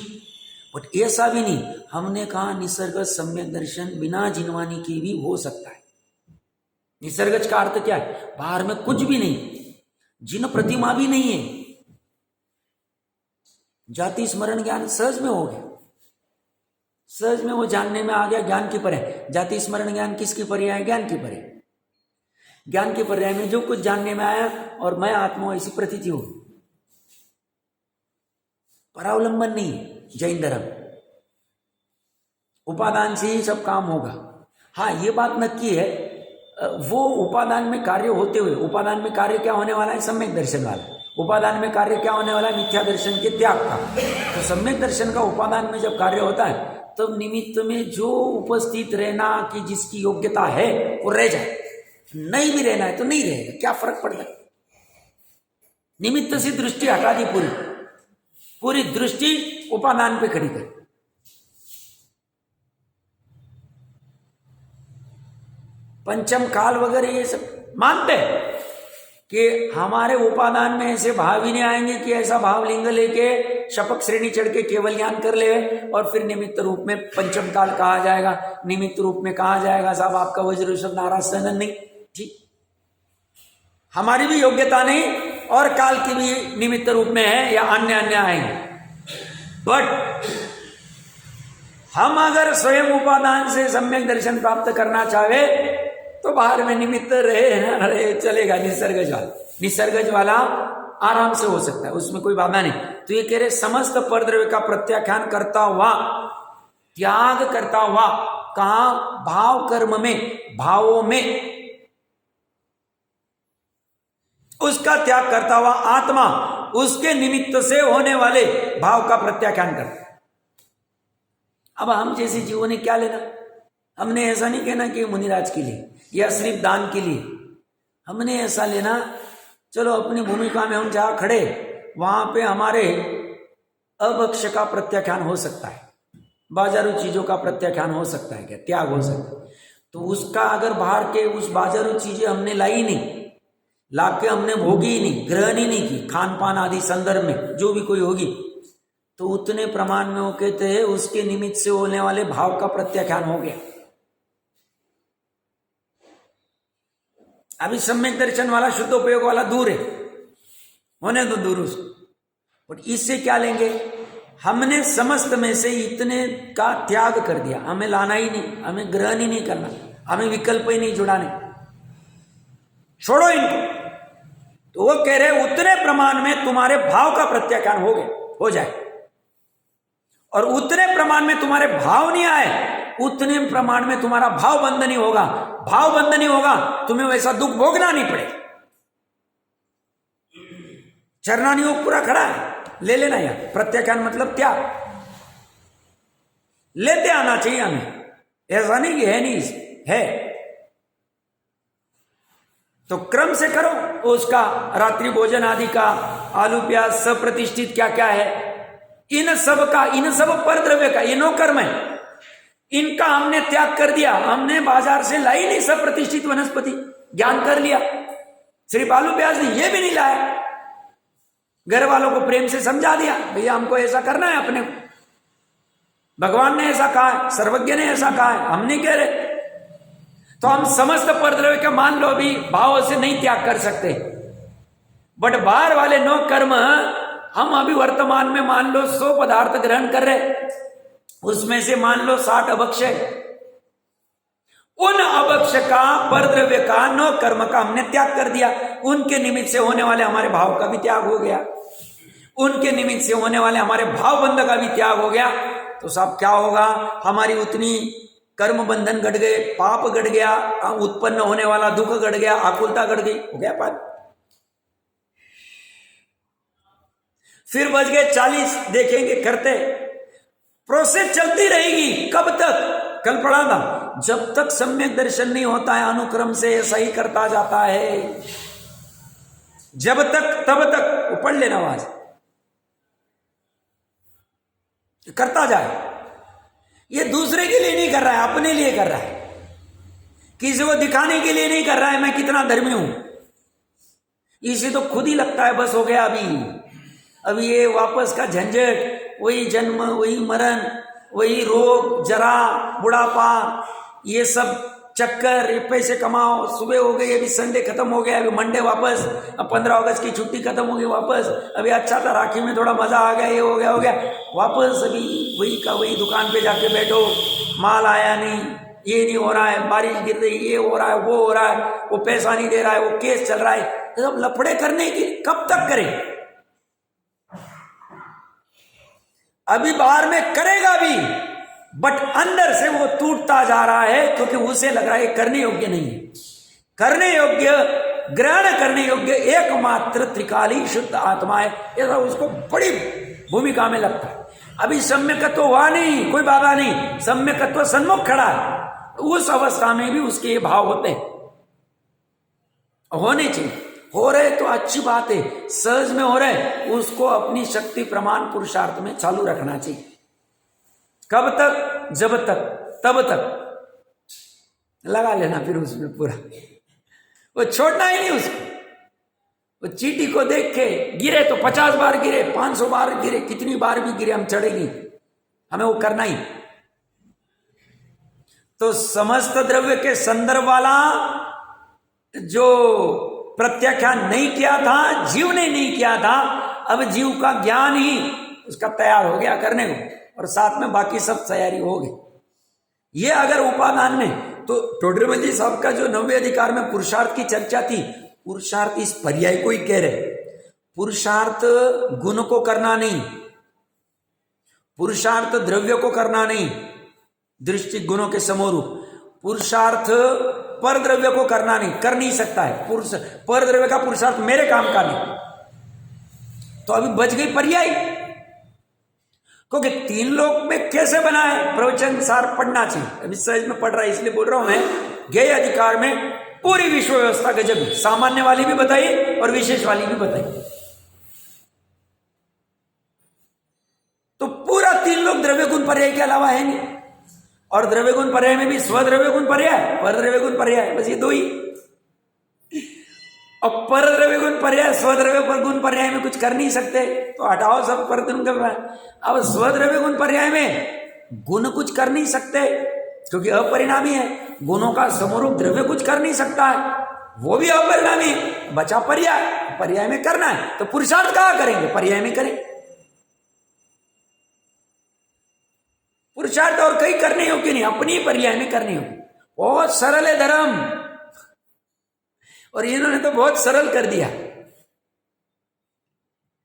बट ऐसा भी नहीं। हमने कहा निसर्ग सम्यक दर्शन बिना जिनवाने की भी हो सकता है। निसर्ग का अर्थ क्या है? बाहर में कुछ भी नहीं, जिन प्रतिमा भी नहीं है, जाति स्मरण ज्ञान सहज में हो गया, सहज में वो जानने में आ गया, ज्ञान की पर्याय। जाति स्मरण ज्ञान किसकी पर्याय है? ज्ञान की पर्याय। ज्ञान के पर्याय में जो कुछ जानने में आया और मैं आत्मा ऐसी प्रतीति हो, परावलंबन नहीं है जैन धर्म, उपादान से ही सब काम होगा। हाँ, ये बात नक्की है, वो उपादान में कार्य होते हुए, उपादान में कार्य क्या होने वाला है? सम्यक दर्शन वाला। उपादान में कार्य क्या होने वाला है? मिथ्या दर्शन के त्याग का। तो सम्यक दर्शन का उपादान में जब कार्य होता है तब तो निमित्त में जो उपस्थित रहना की जिसकी योग्यता है वो रह जाए, नहीं भी रहना है तो नहीं रहेगा, क्या फर्क पड़ता है? निमित्त से दृष्टि हटा दी, पूरी दृष्टि उपादान पे खड़ी कर। पंचम काल वगैरह ये सब मानते हैं कि हमारे उपादान में ऐसे भाव ही नहीं आएंगे कि ऐसा भाव लिंग लेके शपक श्रेणी चढ़ के केवल ज्ञान कर ले और फिर निमित्त रूप में पंचम काल कहा जाएगा, निमित्त रूप में कहा जाएगा साहब आपका वज्र ऋषभ नाराज सनन नहीं। ठीक, हमारी भी योग्यता नहीं और काल की भी निमित्त रूप में है या अन्य अन्य आएंगे, बट हम अगर स्वयं उपादान से सम्यक दर्शन प्राप्त करना चाहे तो बाहर में निमित्त रहे ना रहे चलेगा। निसर्गज वाला आराम से हो सकता है, उसमें कोई बाधा नहीं। तो ये कह रहे समस्त परद्रव्य का प्रत्याख्यान करता हुआ, त्याग करता हुआ, कहा? भाव कर्म में, भावों में उसका त्याग करता हुआ आत्मा उसके निमित्त से होने वाले भाव का प्रत्याख्यान करता। अब हम जैसे जीवों ने क्या लेना? हमने ऐसा नहीं कहना कि मुनिराज के लिए या सिर्फ दान के लिए, हमने ऐसा लेना चलो अपनी भूमिका में हम जहां खड़े वहां पे हमारे अभक्ष का प्रत्याख्यान हो सकता है, बाजारू चीजों का प्रत्याख्यान हो सकता है, क्या त्याग हो सकता है। तो उसका अगर बाहर के उस बाजारू चीजें हमने लाई नहीं, लाके हमने भोगी ही नहीं, ग्रहण ही नहीं की, खान पान आदि संदर्भ में जो भी कोई होगी, तो उतने प्रमाण में वो कहते हैं उसके निमित्त से होने वाले भाव का प्रत्याख्यान हो गया। अभी सम्यक दर्शन वाला, शुद्ध उपयोग वाला दूर है, होने दो दूर उसको। और इससे क्या लेंगे? हमने समस्त में से इतने का त्याग कर दिया, हमें लाना ही नहीं, हमें ग्रहण ही नहीं करना, हमें विकल्प ही नहीं जुड़ाने, छोड़ो इनको। तो वो कह रहे उतने प्रमाण में तुम्हारे भाव का प्रत्याख्यान हो जाए, और उतने प्रमाण में तुम्हारे भाव नहीं आए, उतने प्रमाण में तुम्हारा भाव बंध नहीं होगा। भाव बंध नहीं होगा, तुम्हें वैसा दुख भोगना नहीं पड़ेगा। चरणानी योग पूरा खड़ा है, ले लेना यार। प्रत्याख्यान मतलब त्याग, लेते आना चाहिए हमें, ऐसा नहीं कि है नहीं, है तो क्रम से करो उसका। रात्रि भोजन आदि का, आलू प्याज सब प्रतिष्ठित क्या क्या है, इन सब का, इन सब पर द्रव्य का, ये नो कर्म है, इनका हमने त्याग कर दिया। हमने बाजार से लाई नहीं सब प्रतिष्ठित वनस्पति, ज्ञान कर लिया। सिर्फ आलू प्याज नहीं, ये भी नहीं लाया, घर वालों को प्रेम से समझा दिया, भैया हमको ऐसा करना है अपने को, भगवान ने ऐसा कहा है, सर्वज्ञ ने ऐसा कहा है, हम नहीं कह रहे। तो हम समस्त परद्रव्य का मान लो अभी भाव से नहीं त्याग कर सकते, बट बाहर वाले नो कर्म हम अभी वर्तमान में मान लो 100 पदार्थ ग्रहण कर रहे, उसमें से मान लो 60 अभक्ष्य, उन अभक्ष्य का, परद्रव्य का, नो कर्म का हमने त्याग कर दिया। उनके निमित्त से होने वाले हमारे भाव का भी त्याग हो गया, उनके निमित्त से होने वाले हमारे भाव बंध का भी त्याग हो गया। तो सब क्या होगा, हमारी उतनी कर्म बंधन घट गए, पाप घट गया, उत्पन्न होने वाला दुख घट गया, आकुलता घट गई, हो गया पाप। फिर बच गए 40, देखेंगे करते, प्रोसेस चलती रहेगी। कब तक? कल पढ़ा था, जब तक सम्यक दर्शन नहीं होता है अनुक्रम से सही करता जाता है, जब तक तब तक। पढ़ लेना आवाज, करता जाए। ये दूसरे के लिए नहीं कर रहा है, अपने लिए कर रहा है, किसी को दिखाने के लिए नहीं कर रहा है मैं कितना धर्मी हूं। इसे तो खुद ही लगता है बस हो गया, अभी ये वापस का झंझट, वही जन्म, वही मरण, वही रोग, जरा, बुढ़ापा, ये सब चक्कर, ये पैसे कमाओ, सुबह हो गई, अभी संडे खत्म हो गया, अभी मंडे वापस, अब 15 अगस्त की छुट्टी खत्म हो गई वापस, अभी अच्छा था राखी में थोड़ा मजा आ गया, ये हो गया वापस, अभी वही का वही दुकान पे जाके बैठो, माल आया नहीं, ये नहीं हो रहा है, बारिश गिर रही, ये हो रहा है, वो हो रहा है, वो पैसा नहीं दे रहा है, वो केस चल रहा है, सब लफड़े करने की कब तक करें? अभी बाहर में करेगा भी, बट अंदर से वो टूटता जा रहा है, क्योंकि उसे लग रहा है करने योग्य नहीं है। करने योग्य, ग्रहण करने योग्य एकमात्र त्रिकाली शुद्ध आत्मा है, ऐसा उसको बड़ी भूमिका में लगता है। अभी सम्यकत्व हुआ नहीं, कोई बाधा नहीं, सम्यकत्व सन्मुख खड़ा है, उस अवस्था में भी उसके ये भाव होते हैं, होने चाहिए। हो रहे तो अच्छी बात है, सहज में हो रहे, उसको अपनी शक्ति प्रमाण पुरुषार्थ में चालू रखना चाहिए। कब तक? जब तक, तब तक लगा लेना फिर उसमें पूरा, वो छोड़ना ही नहीं उसको। वो चींटी को देख के गिरे तो 50 बार गिरे, 500 बार गिरे, कितनी बार भी गिरे, हम चढ़ेगी, हमें वो करना ही। तो समस्त द्रव्य के संदर्भ वाला जो प्रत्याख्यान नहीं किया था, जीव ने नहीं किया था, अब जीव का ज्ञान ही उसका तैयार हो गया करने को, और साथ में बाकी सब तैयारी हो गई। ये अगर उपादान में, तो टोडरमल जी साहब का जो 90 अधिकार में पुरुषार्थ की चर्चा थी, पुरुषार्थ इस पर्याय को ही कह रहे, पुरुषार्थ गुण को करना नहीं, पुरुषार्थ द्रव्य को करना नहीं, दृष्टि गुणों के समरूप, पुरुषार्थ पर द्रव्य को करना नहीं, कर नहीं सकता है। पुरुष पर द्रव्य का पुरुषार्थ मेरे काम का नहीं, तो अभी बच गई पर्याय, क्योंकि 3 लोक में कैसे बना है, प्रवचन सार पढ़ना चाहिए। अभी सहज में पढ़ रहा है इसलिए बोल रहा हूं मैं। ज्ञेय अधिकार में पूरी विश्व व्यवस्था गजब, सामान्य वाली भी बताई और विशेष वाली भी बताई। तो पूरा 3 लोक द्रव्य गुण पर्याय के अलावा है नहीं, और द्रव्य गुण पर्याय में भी स्वद्रव्य गुण पर्याय, पर द्रव्य गुण पर्याय, बस ये 2 ही। और पर द्रव्य गुण पर्याय, स्वद्रव्य पर गुण पर्याय में कुछ कर नहीं सकते, तो हटाओ सब पर गुण कर रहा है। अब स्वद्रव्य गुण पर्याय में गुण कुछ कर नहीं सकते, क्योंकि अपरिणामी है, गुणों का समरूप द्रव्य कुछ कर नहीं सकता है, वो भी अपरिणामी है। बचा पर्याय, पर्याय में करना है तो पुरुषार्थ कहाँ करेंगे, पर्याय में करें। पुरुषार्थ और कहीं करने योग्य नहीं, अपनी पर्याय में करने योग्य। बहुत सरल है धर्म, और इन्होंने तो बहुत सरल कर दिया।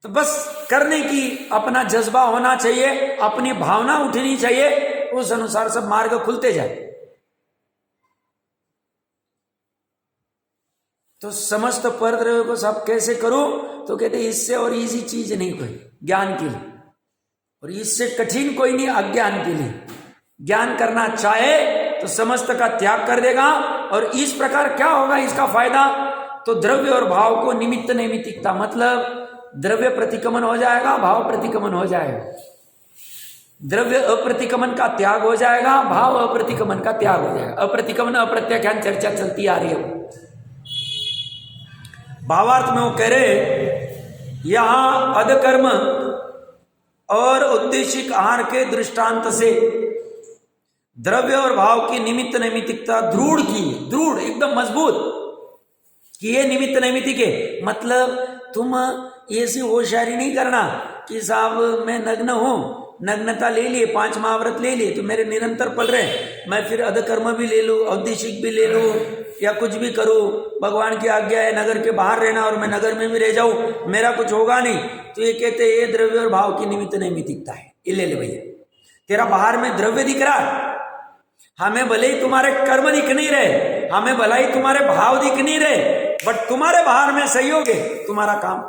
तो बस करने की अपना जज्बा होना चाहिए, अपनी भावना उठनी चाहिए, उस अनुसार सब मार्ग खुलते जाए। तो समस्त परद्रव्य को सब कैसे करो, तो कहते इससे और इजी चीज नहीं कोई ज्ञान के लिए, और इससे कठिन कोई नहीं अज्ञान के लिए। ज्ञान करना चाहे तो समस्त का त्याग कर देगा, और इस प्रकार क्या होगा इसका फायदा, तो द्रव्य और भाव को निमित्त नैमित्तिकता, मतलब द्रव्य प्रतिक्रमण हो जाएगा, भाव प्रतिक्रमण हो जाएगा। द्रव्य अप्रतिक्रमण का त्याग हो जाएगा, भाव अप्रतिक्रमण का त्याग हो जाएगा। अप्रतिक्रमण अप्रत्याख्यान चर्चा चलती आ रही है। भावार्थ में वो कह रहे यहां अधकर्म और उद्देशिक आहार के दृष्टांत से द्रव्य और भाव की निमित्त नैमित्तिकता दृढ़ की, दृढ़ एकदम मजबूत कि ये निमित्त नैमित्तिक है। मतलब तुम ऐसी होशियारी नहीं करना कि साहब मैं नग्न हूं, नग्नता ले लिए, 5 महाव्रत ले लिए तो मेरे निरंतर पल रहे, मैं फिर अधकर्म भी ले लूं, औद्देशिक भी ले लूं, या कुछ भी करूं, भगवान की आज्ञा है नगर के बाहर रहना और मैं नगर में भी रह जाऊं, मेरा कुछ होगा नहीं। तो ये कहते हैं ये द्रव्य और भाव की निमित्त नैमित्तिकता है। ये ले ले भैया, तेरा बाहर में द्रव्य दिख रहा है, हमें भले ही तुम्हारे कर्म दिख नहीं रहे, हमें भले ही तुम्हारे भाव दिख नहीं रहे, बट तुम्हारे बाहर में सहयोग है, तुम्हारा काम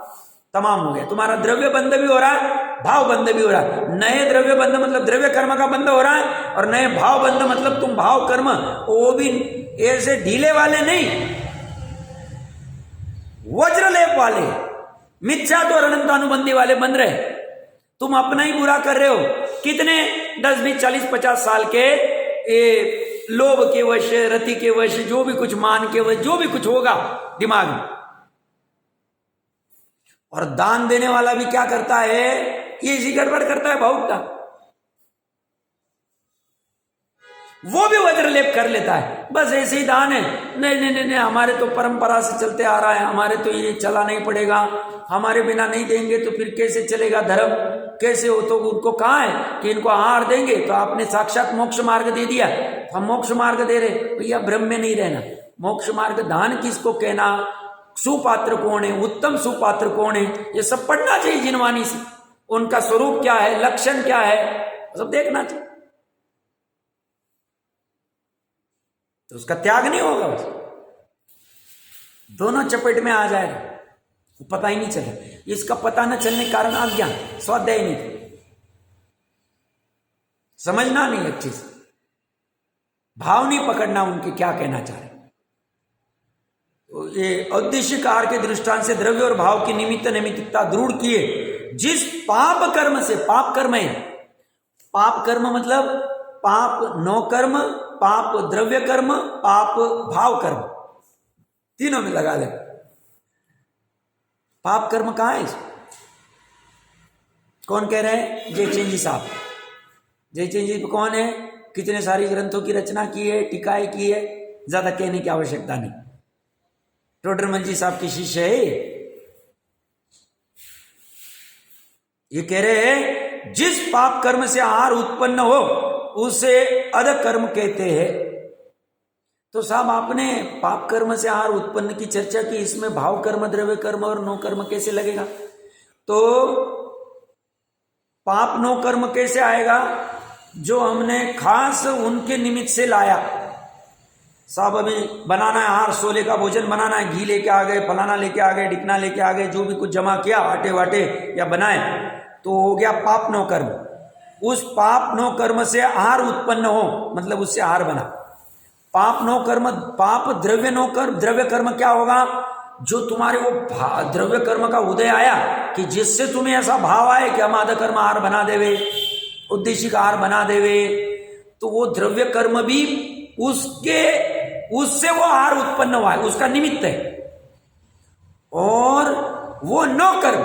तमाम हो गया। तुम्हारा द्रव्य बंध भी हो रहा है, भाव बंध भी हो रहा है। नए द्रव्य बंध मतलब द्रव्य कर्म का बंध हो रहा है, और नए भाव बंध मतलब तुम भाव कर्म वो भी ऐसे ढीले वाले नहीं, वज्रलेप वाले, मिथ्या तो अनंतानुबंधी वाले बन रहे। तुम अपना ही बुरा कर रहे हो। कितने 10, 20, 40, 50 साल के ये लोभ के वश, रति के वश, जो भी कुछ मान के वश, जो भी कुछ होगा दिमाग में। और दान देने वाला भी क्या करता है, ये इसी गड़बड़ करता है, भावुकता, वो भी वज्रलेप कर लेता है। बस ऐसे ही दान है, नहीं नहीं नहीं, हमारे तो परंपरा से चलते आ रहा है, हमारे तो ये चला नहीं पड़ेगा, हमारे बिना नहीं देंगे तो फिर कैसे चलेगा धर्म, कैसे हो। तो उनको कहा है कि इनको आहार देंगे तो आपने साक्षात मोक्ष मार्ग दे दिया, हम मोक्ष मार्ग दे रहे। भैया भ्रम में नहीं रहना। मोक्ष मार्ग दान किसको कहना, सुपात्र कौन है, उत्तम सुपात्र कौन है, ये सब पढ़ना चाहिए जिनवानी से। उनका स्वरूप क्या है, लक्षण क्या है, सब देखना चाहिए। तो उसका त्याग नहीं होगा, दोनों चपेट में आ जाएगा, पता ही नहीं चले। इसका पता न चलने के कारण अज्ञान, स्वाध्याय नहीं थे, समझना नहीं अच्छे से, भाव नहीं पकड़ना उनके क्या कहना चाह रहे। तो ये औद्देशिक आहार के दृष्टांत से द्रव्य और भाव की निमित्त नैमित्तिकता दृढ़ किए, जिस पाप कर्म से, पाप कर्म है, पाप कर्म मतलब पाप नो कर्म, पाप द्रव्य कर्म, पाप भाव कर्म, तीनों में लगा ले। पाप कर्म कहां है, कौन कह रहे हैं, जयचंद जी साहब। जयचंद जी कौन है, कितने सारी ग्रंथों की रचना की है, टीकाएं की है, ज्यादा कहने की आवश्यकता नहीं। टोडरमल जी साहब की शिष्य है। ये कह रहे हैं जिस पाप कर्म से आहार उत्पन्न हो उसे अध कर्म कहते हैं। तो साहब आपने पाप कर्म से आहार उत्पन्न की चर्चा की, इसमें भाव कर्म, द्रव्य कर्म और नो कर्म कैसे लगेगा। तो पाप नो कर्म कैसे आएगा, जो हमने खास उनके निमित्त से लाया। साहब अभी बनाना है आहार, सोले का भोजन बनाना है, घी लेके आ गए, फलाना लेके आ गए, डिकना लेके आ गए, जो भी कुछ जमा किया आटे वाटे या बनाए, तो हो गया पाप नो कर्म। उस पाप नो कर्म से आहार उत्पन्न हो, मतलब उससे आहार बना। पाप नो कर्म, पाप द्रव्य नो कर्म, द्रव्य कर्म क्या होगा, जो तुम्हारे वो द्रव्य कर्म का उदय आया कि जिससे तुम्हें ऐसा भाव आए कि हम आधा कर्म आहार बना देवे, उद्देशिक आहार बना देवे, तो वो द्रव्य कर्म भी उससे वो आहार उत्पन्न हुआ है, उसका निमित्त है। और वो नो कर्म,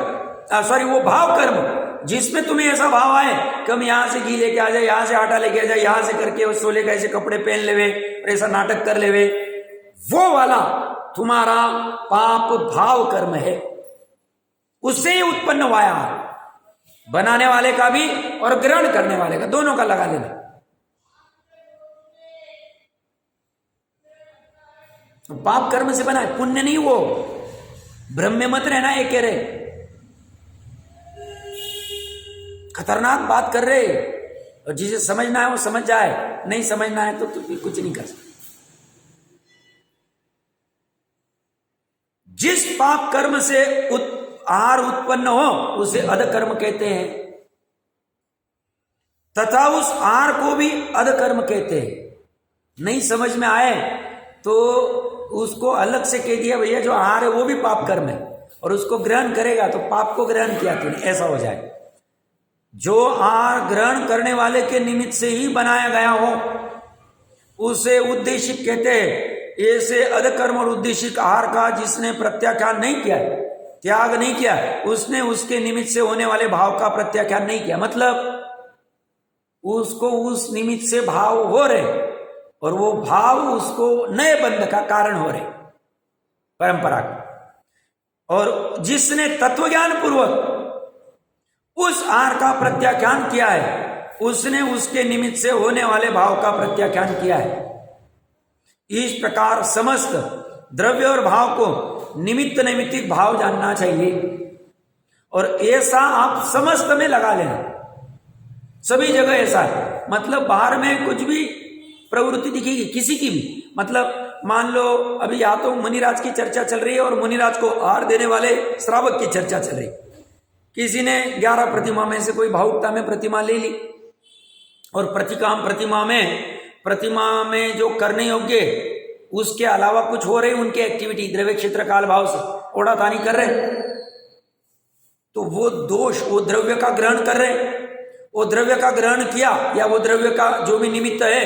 सॉरी वो भाव कर्म, जिसमें तुम्हें ऐसा भाव आए कि हम यहां से घी लेके आ जाए, यहां से आटा लेके आ जाए, यहां से करके सोले का ऐसे कपड़े पहन लेवे और ऐसा नाटक कर लेवे, वो वाला तुम्हारा पाप भाव कर्म है, उससे ही उत्पन्न हुआ है, बनाने वाले का भी और ग्रहण करने वाले का, दोनों का लगा लेना। पाप कर्म से बना है, पुण्य नहीं, वो भ्रम में मत रहना। ये कह रहे खतरनाक बात कर रहे, और जिसे समझना है वो समझ जाए, नहीं समझना है तो कुछ नहीं कर सकते। जिस पाप कर्म से आहार उत्पन्न हो उसे अधकर्म कहते हैं, तथा उस आहार को भी अधकर्म कहते हैं। नहीं समझ में आए तो उसको अलग से कह दिया, भैया जो आहार है वो भी पाप कर्म है, और उसको ग्रहण करेगा तो पाप को ग्रहण किया तूने, ऐसा हो जाए। जो आहार ग्रहण करने वाले के निमित्त से ही बनाया गया हो उसे उद्देशिक कहते हैं। ऐसे अधकर्म और उद्देशिक आहार का जिसने प्रत्याख्यान नहीं किया, त्याग नहीं किया, उसने उसके निमित्त से होने वाले भाव का प्रत्याख्यान नहीं किया। मतलब उसको उस निमित्त से भाव हो रहे और वो भाव उसको नए बंध का कारण हो रहे परंपरा का। और जिसने तत्वज्ञान पूर्वक उस आहार का प्रत्याख्यान किया है उसने उसके निमित्त से होने वाले भाव का प्रत्याख्यान किया है। इस प्रकार समस्त द्रव्य और भाव को निमित्त नैमित्तिक भाव जानना चाहिए, और ऐसा आप समस्त में लगा लेना। सभी जगह ऐसा है, मतलब बाहर में कुछ भी प्रवृत्ति दिखेगी किसी की भी, मतलब मान लो अभी या तो मुनिराज की चर्चा चल रही है और मुनिराज को आहार देने वाले श्रावक की चर्चा चल रही। किसी ने 11 प्रतिमा में से कोई भावुकता में प्रतिमा ले ली, और प्रतिकाम प्रतिमा में जो करने योग्य उसके अलावा कुछ हो रही उनकी एक्टिविटी द्रव्य क्षेत्र काल भाव से ओढ़ा तानी कर रहे, तो वो दोष, वो द्रव्य का ग्रहण कर रहे, वो द्रव्य का ग्रहण किया या वो द्रव्य का जो भी निमित्त है,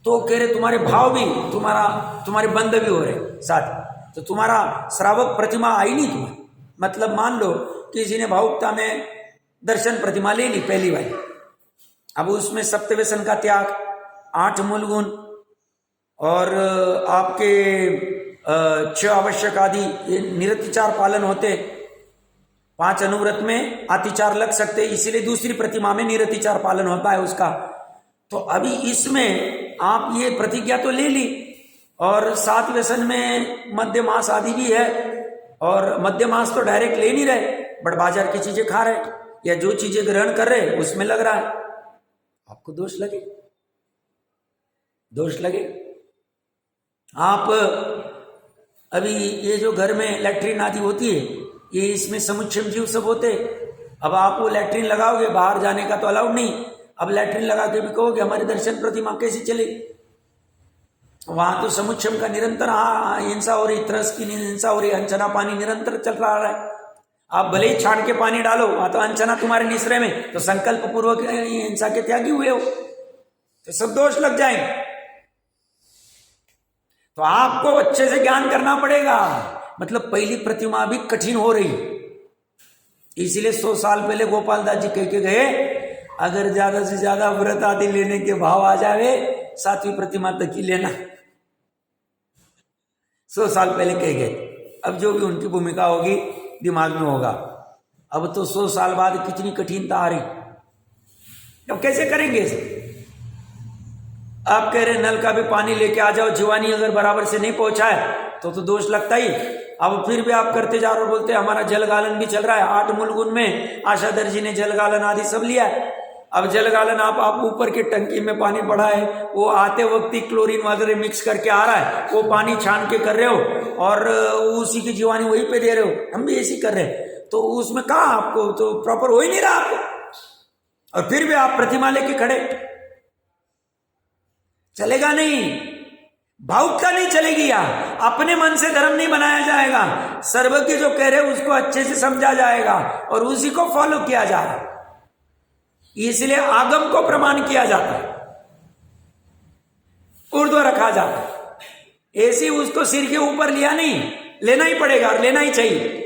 तो कह रहे तुम्हारे भाव भी, तुम्हारे बंध भी हो रहे साथ, तो तुम्हारा श्रावक प्रतिमा आई नहीं तुम्हें। मतलब मान लो किसी ने भावुकता में दर्शन प्रतिमा ले ली पहली बार, अब उसमें सप्तव्यसन का त्याग, 8 मूल गुण और आपके 6 आवश्यक आदि ये निरतिचार पालन होते, 5 अनुव्रत में अतिचार लग सकते, इसीलिए दूसरी प्रतिमा में निरतिचार पालन होता है उसका। तो अभी इसमें आप ये प्रतिज्ञा तो ले ली, और 7 व्यसन में मध्य मास आदि भी है, और मध्य मास तो डायरेक्ट ले नहीं रहे, बट बाजार की चीजें खा रहे या जो चीजें ग्रहण कर रहे उसमें लग रहा है, आपको दोष लगे। आप अभी ये जो घर में लैट्रिन आदि होती है, ये इसमें समुच्चय जीव सब होते, अब आप वो लैट्रिन लगाओगे, बाहर जाने का तो अलाउड नहीं, अब लैट्रिन लगा के भी कहोगे हमारे दर्शन प्रतिमा कैसे चले, वहां तो समुच्चम का निरंतर हिंसा हो रही, त्रस की हिंसा हो रही, अंचना पानी निरंतर चल रहा है। आप भले ही छान के पानी डालो, वहां तो अंचना तुम्हारे निसरे में, तो संकल्प पूर्वक हिंसा के त्यागी हुए हो, तो सब दोष लग जाएंगे। तो आपको अच्छे से ज्ञान करना पड़ेगा। मतलब पहली प्रतिमा भी कठिन हो रही, इसलिए 100 साल पहले गोपाल दास जी कह के गए, अगर ज्यादा से ज्यादा व्रत आदि लेने के भाव आ जावे 7वीं प्रतिमा तक ही लेना, 100 साल पहले कह गए। अब जो भी उनकी भूमिका होगी दिमाग में होगा। अब तो 100 साल बाद कितनी कठिनता आ रही, अब कैसे करेंगे इसे? आप कह रहे नल का भी पानी लेके आ जाओ, जीवानी अगर बराबर से नहीं पहुंचाए तो दोष लगता ही। अब फिर भी आप करते जा रहे हो, बोलते हमारा जलगालन भी चल रहा है, 8 मूल गुण में आशा दर्जी ने जलगालन आदि सब लिया है। अब जलगालन आप ऊपर की टंकी में पानी पड़ा है, वो आते वक्त ही क्लोरीन वगैरह मिक्स करके आ रहा है, वो पानी छान के कर रहे हो और उसी की जीवानी वहीं पे दे रहे हो, हम भी ऐसी कर रहे हैं, तो उसमें कहा आपको तो प्रॉपर हो ही नहीं रहा आपको, और फिर भी आप प्रतिमा लेके खड़े, चलेगा नहीं, भावुकता नहीं चलेगी। यार अपने मन से धर्म नहीं बनाया जाएगा, सर्वज्ञ जो कह रहे उसको अच्छे से समझा जाएगा और उसी को फॉलो किया जा रहा है, इसलिए आगम को प्रमाण किया जाता है, ऊर्ध्व रखा जाता है, ऐसे उसको सिर के ऊपर लिया नहीं, लेना ही पड़ेगा और लेना ही चाहिए।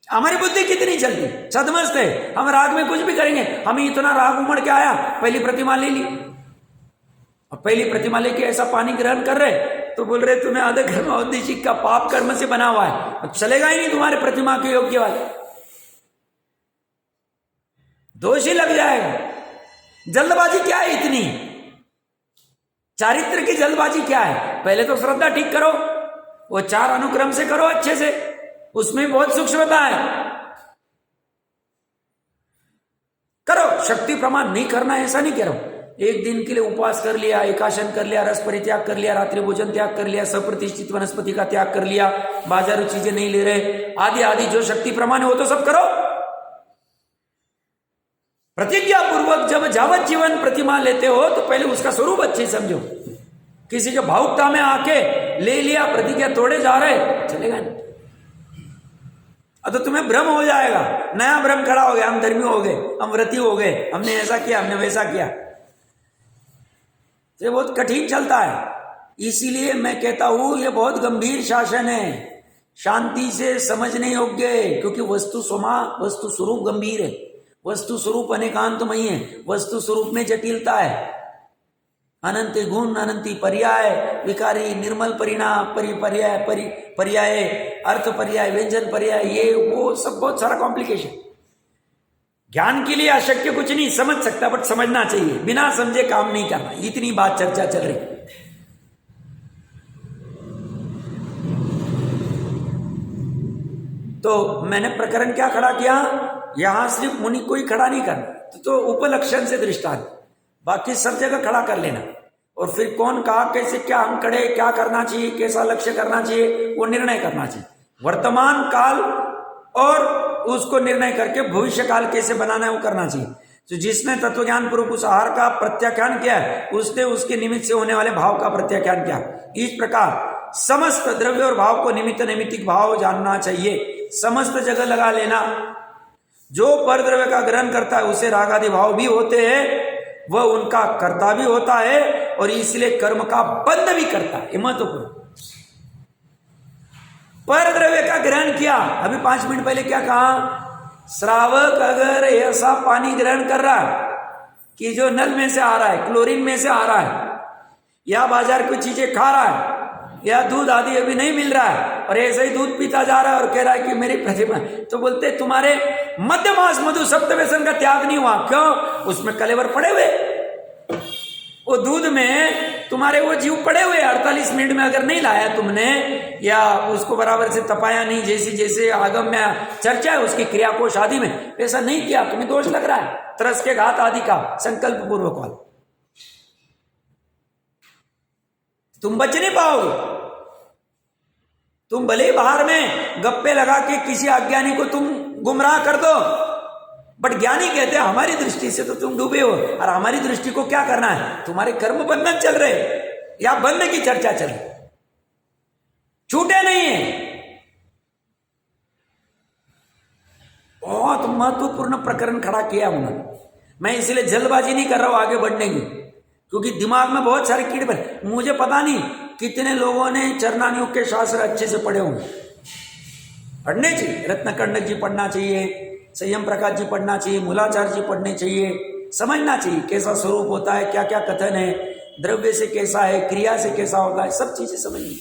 हमारी बुद्धि कितनी चलती छदमस्त है, हम राग में कुछ भी करेंगे, हमें इतना राग उमड़ के आया, पहली प्रतिमा ले ली और पहली प्रतिमा लेके ऐसा पानी ग्रहण कर रहे, तो बोल रहे तुम्हें अध कर्म औद्देशिक का पाप कर्म से बना हुआ है, अब चलेगा ही नहीं तुम्हारे प्रतिमा के योग्य वाले, दोष ही लग जाएगा। जल्दबाजी क्या है इतनी, चारित्र की जल्दबाजी क्या है? पहले तो श्रद्धा ठीक करो, वो 4 अनुक्रम से करो अच्छे से, उसमें बहुत सूक्ष्मता है। करो, शक्ति प्रमाण नहीं करना ऐसा नहीं कह रहा हूं। एक दिन के लिए उपवास कर लिया, एकाशन कर लिया, रस परित्याग कर लिया, रात्रि भोजन त्याग कर लिया, सप्रतिष्ठित वनस्पति का त्याग कर लिया, बाजारू चीजें नहीं ले रहे, आदि आदि जो शक्ति प्रमाण है वो तो सब करो। प्रतिज्ञा पूर्वक जब जावत जीवन प्रतिमा लेते हो तो पहले उसका स्वरूप अच्छे समझो। किसी के भावुकता में आके ले लिया, प्रतिज्ञा तोड़े जा रहे, चलेगा नहीं। अब तो तुम्हें भ्रम हो जाएगा, नया भ्रम खड़ा हो गया, हम धर्मी हो गए, हम व्रती हो गए, हमने ऐसा किया, हमने वैसा किया। ये बहुत कठिन चलता है। इसीलिए मैं कहता हूं ये बहुत गंभीर शासन है, शांति से समझने योग्य है, क्योंकि वस्तु वस्तु स्वरूप गंभीर है, वस्तु स्वरूप अनेकांतमयी है, वस्तु स्वरूप में जटिलता है, अनंत गुण, अनंती पर्याय, विकारी, निर्मल परिणाम, पर्याय, अर्थ पर्याय, व्यंजन पर्याय, ये वो सब बहुत सारा कॉम्प्लिकेशन। ज्ञान के लिए अशक्य कुछ नहीं, समझ सकता बट समझना चाहिए, बिना समझे काम नहीं करना, इतनी बात चर्चा चल रही। तो मैंने प्रकरण क्या खड़ा किया, यहां सिर्फ मुनि को ही खड़ा नहीं करना, तो उपलक्षण से दृष्टांत, बाकी सब जगह खड़ा कर लेना, और फिर कौन कहा कैसे क्या हम खड़े, क्या करना चाहिए, कैसा लक्ष्य करना चाहिए, वो निर्णय करना चाहिए। वर्तमान काल और उसको निर्णय करके भविष्य काल कैसे बनाना है वो करना चाहिए। तो जिसने तत्वज्ञान पूर्वक उस आहार का प्रत्याख्यान किया है, उसने उसके निमित्त से होने वाले भाव का प्रत्याख्यान किया। इस प्रकार समस्त द्रव्य और भाव को निमित्त नैमित्तिक भाव जानना चाहिए, समस्त जगह लगा लेना। जो पर द्रव्य का ग्रहण करता है उसे राग आदि भाव भी होते हैं, वह उनका कर्ता भी होता है और इसलिए कर्म का बंध भी करता है। महत्वपूर्ण, पर द्रव्य का ग्रहण किया, अभी 5 मिनट पहले क्या कहा, श्रावक अगर ऐसा पानी ग्रहण कर रहा है कि जो नल में से आ रहा है, क्लोरीन में से आ रहा है, या बाजार की चीजें खा रहा है, या दूध आदि अभी नहीं मिल रहा है और ऐसे ही दूध पीता जा रहा है और कह रहा है कि मेरी प्रतिमा, तो बोलते तुम्हारे मध्य मास मधु सप्त व्यसन का त्याग नहीं हुआ। क्यों? उसमें कलेवर पड़े हुए, वो दूध में तुम्हारे वो जीव पड़े हुए। 48 मिनट में अगर नहीं लाया तुमने, या उसको बराबर से तपाया नहीं, जैसे जैसे आगम में चर्चा है उसकी क्रिया कोश आदि में, ऐसा नहीं किया, तुम्हें दोष लग रहा है, तरस के घात आदि का संकल्प पूर्वक वाला, तुम बच नहीं पाओगे। तुम भले ही बाहर में गप्पे लगा के किसी अज्ञानी को तुम गुमराह कर दो, बट ज्ञानी कहते हैं हमारी दृष्टि से तो तुम डूबे हो, और हमारी दृष्टि को क्या करना है, तुम्हारे कर्म बंधन चल रहे या बंध की चर्चा चल रही, छूटे नहीं है। बहुत महत्वपूर्ण प्रकरण खड़ा किया उन्होंने। मैं इसलिए जल्दबाजी नहीं कर रहा हूं आगे बढ़ने की, क्योंकि दिमाग में बहुत सारे कीड़े बने। मुझे पता नहीं कितने लोगों ने चरणानियोग के शास्त्र अच्छे से पढ़े होंगे, पढ़ने चाहिए, रत्नकंडक जी पढ़ना चाहिए, संयम प्रकाश जी पढ़ना चाहिए, मूलाचार्य जी पढ़ने चाहिए, समझना चाहिए कैसा स्वरूप होता है, क्या क्या कथन है, द्रव्य से कैसा है, क्रिया से कैसा होता है, सब चीजें समझनी।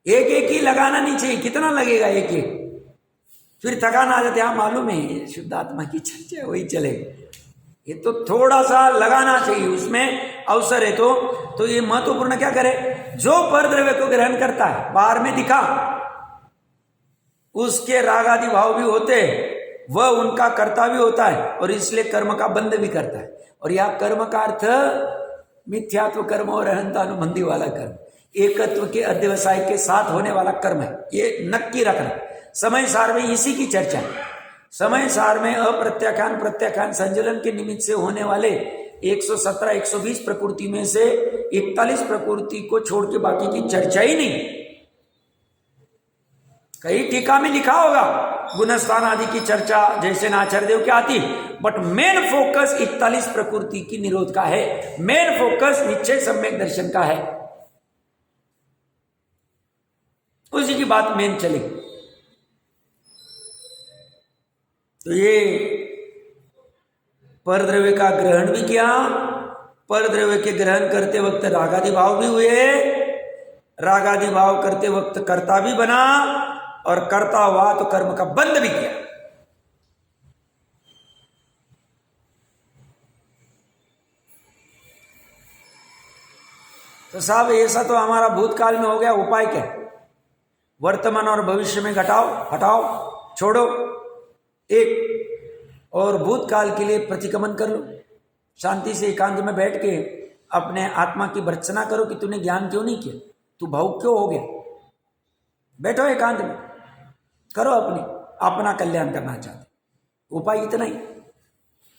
एक एक ही लगाना नहीं चाहिए, कितना लगेगा एक एक, फिर थकान आ जाते। हाँ मालूम है शुद्ध आत्मा की चर्चा वही चलेगा, ये तो थोड़ा सा लगाना चाहिए, उसमें अवसर है। तो ये महत्वपूर्ण क्या करे, जो पर द्रव्य को ग्रहण करता है, बाहर में दिखा, उसके राग आदि भाव भी होते हैं, वह उनका कर्ता भी होता है और इसलिए कर्म का बंध भी करता है। और यह कर्म का अर्थ मिथ्यात्व कर्म और अहंतानुबंधी वाला कर्म, एकत्व के अध्यवसाय के साथ होने वाला कर्म है, ये नक्की रखना। समय सार में इसी की चर्चा है। समय सार में अप्रत्याख्यान प्रत्याख्यान संजलन के निमित्त से होने वाले 117 120 प्रकृति में से 41 प्रकृति को छोड़ के बाकी की चर्चा ही नहीं। कई टीका में लिखा होगा गुणस्थान आदि की चर्चा जैसे आचार्य देव की आती, बट मेन फोकस 41 प्रकृति की निरोध का है, मेन फोकस निश्चय सम्यक दर्शन का है, उसी की बात मेन चलेगी। तो ये पर द्रव्य का ग्रहण भी किया पर द्रव्य के ग्रहण करते वक्त रागादि भाव भी हुए, रागादि भाव करते वक्त कर्ता भी बना, और कर्ता हुआ तो कर्म का बंध भी किया। तो साहब ऐसा तो हमारा भूतकाल में हो गया, उपाय क्या? वर्तमान और भविष्य में घटाओ, हटाओ, छोड़ो एक, और भूतकाल के लिए प्रतिक्रमण कर लो। शांति से एकांत में बैठ के अपने आत्मा की भर्त्सना करो कि तूने ज्ञान क्यों नहीं किया, तू भावुक क्यों हो गया। बैठो एकांत में, करो अपना कल्याण करना चाहते। उपाय इतना ही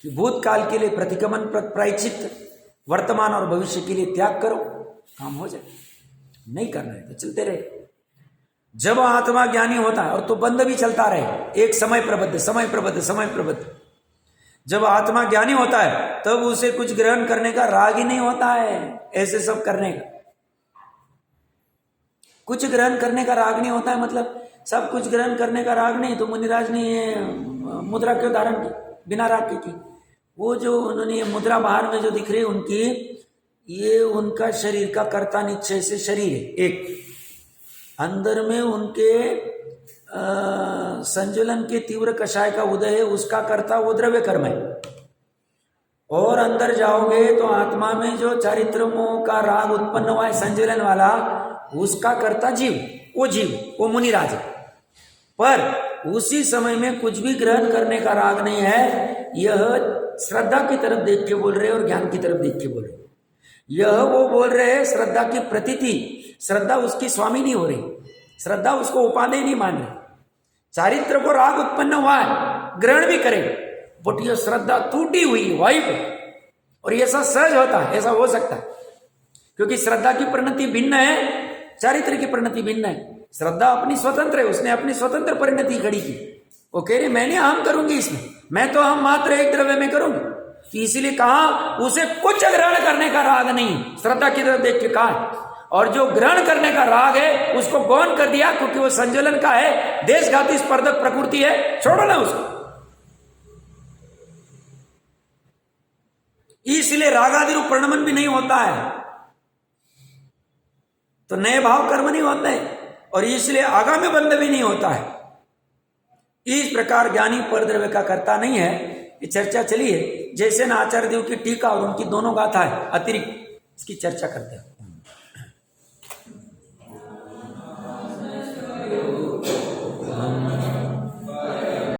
कि भूतकाल के लिए प्रतिक्रमण प्रायश्चित, वर्तमान और भविष्य के लिए त्याग करो, काम हो जाए। नहीं करना है तो चलते रहे। जब आत्मा ज्ञानी होता है और तो बंध भी चलता रहे, एक समय प्रबद्ध, समय प्रबद्ध, समय प्रबद्ध। जब आत्मा ज्ञानी होता है तब उसे कुछ ग्रहण करने का राग ही नहीं होता है, ऐसे सब करने का कुछ ग्रहण करने का राग नहीं होता है। मतलब सब कुछ ग्रहण करने का राग नहीं, तो मुनिराज ने ये मुद्रा क्यों धारण की बिना राग की? वो जो उन्होंने ये मुद्रा बाहर में जो दिख रही है उनकी, ये उनका शरीर का कर्ता निश्चय से शरीर है। एक अंदर में उनके संजुलन के तीव्र कषाय का उदय है, उसका कर्ता वो द्रव्य कर्म है। और अंदर जाओगे तो आत्मा में जो चारित्र मोह का राग उत्पन्न हुआ है संजुलन वाला, उसका कर्ता जीव, वो मुनिराज है। पर उसी समय में कुछ भी ग्रहण करने का राग नहीं है। यह श्रद्धा की तरफ देख के बोल रहे और ज्ञान की तरफ देख के बोल रहे। यह वो बोल रहे हैं श्रद्धा की प्रतीति, श्रद्धा उसकी स्वामी नहीं हो रही, श्रद्धा उसको उपादेय नहीं मान रही। चारित्र को राग उत्पन्न हुआ है, ग्रहण भी करेगा, बट यह श्रद्धा टूटी हुई वायु पे, और ऐसा सहज होता है, ऐसा हो सकता है क्योंकि श्रद्धा की परिणति भिन्न है, चारित्र की परिणति भिन्न है। श्रद्धा अपनी स्वतंत्र है, उसने अपनी स्वतंत्र परिणति खड़ी की। वो कह रही मैंने हम करूंगी इसमें, मैं तो हम मात्र एक द्रव्य में करूंगी। तो इसीलिए कहा उसे कुछ ग्रहण करने का राग नहीं, श्रद्धा की तरफ देख के कहा। और जो ग्रहण करने का राग है उसको गौण कर दिया, क्योंकि वो संजुलन का है, देशघाती स्पर्धक प्रकृति है, छोड़ो ना उसको। इसलिए रागादि रूप प्रणमन भी नहीं होता है, तो नए भाव कर्म नहीं होते, और इसलिए आगामी बंध भी नहीं होता है। इस प्रकार ज्ञानी परद्रव्य का कर्ता नहीं है। ये चर्चा चली है, जैसे न आचार्य देव की टीका और उनकी दोनों गाथा है अतिरिक्त, इसकी चर्चा करते हैं।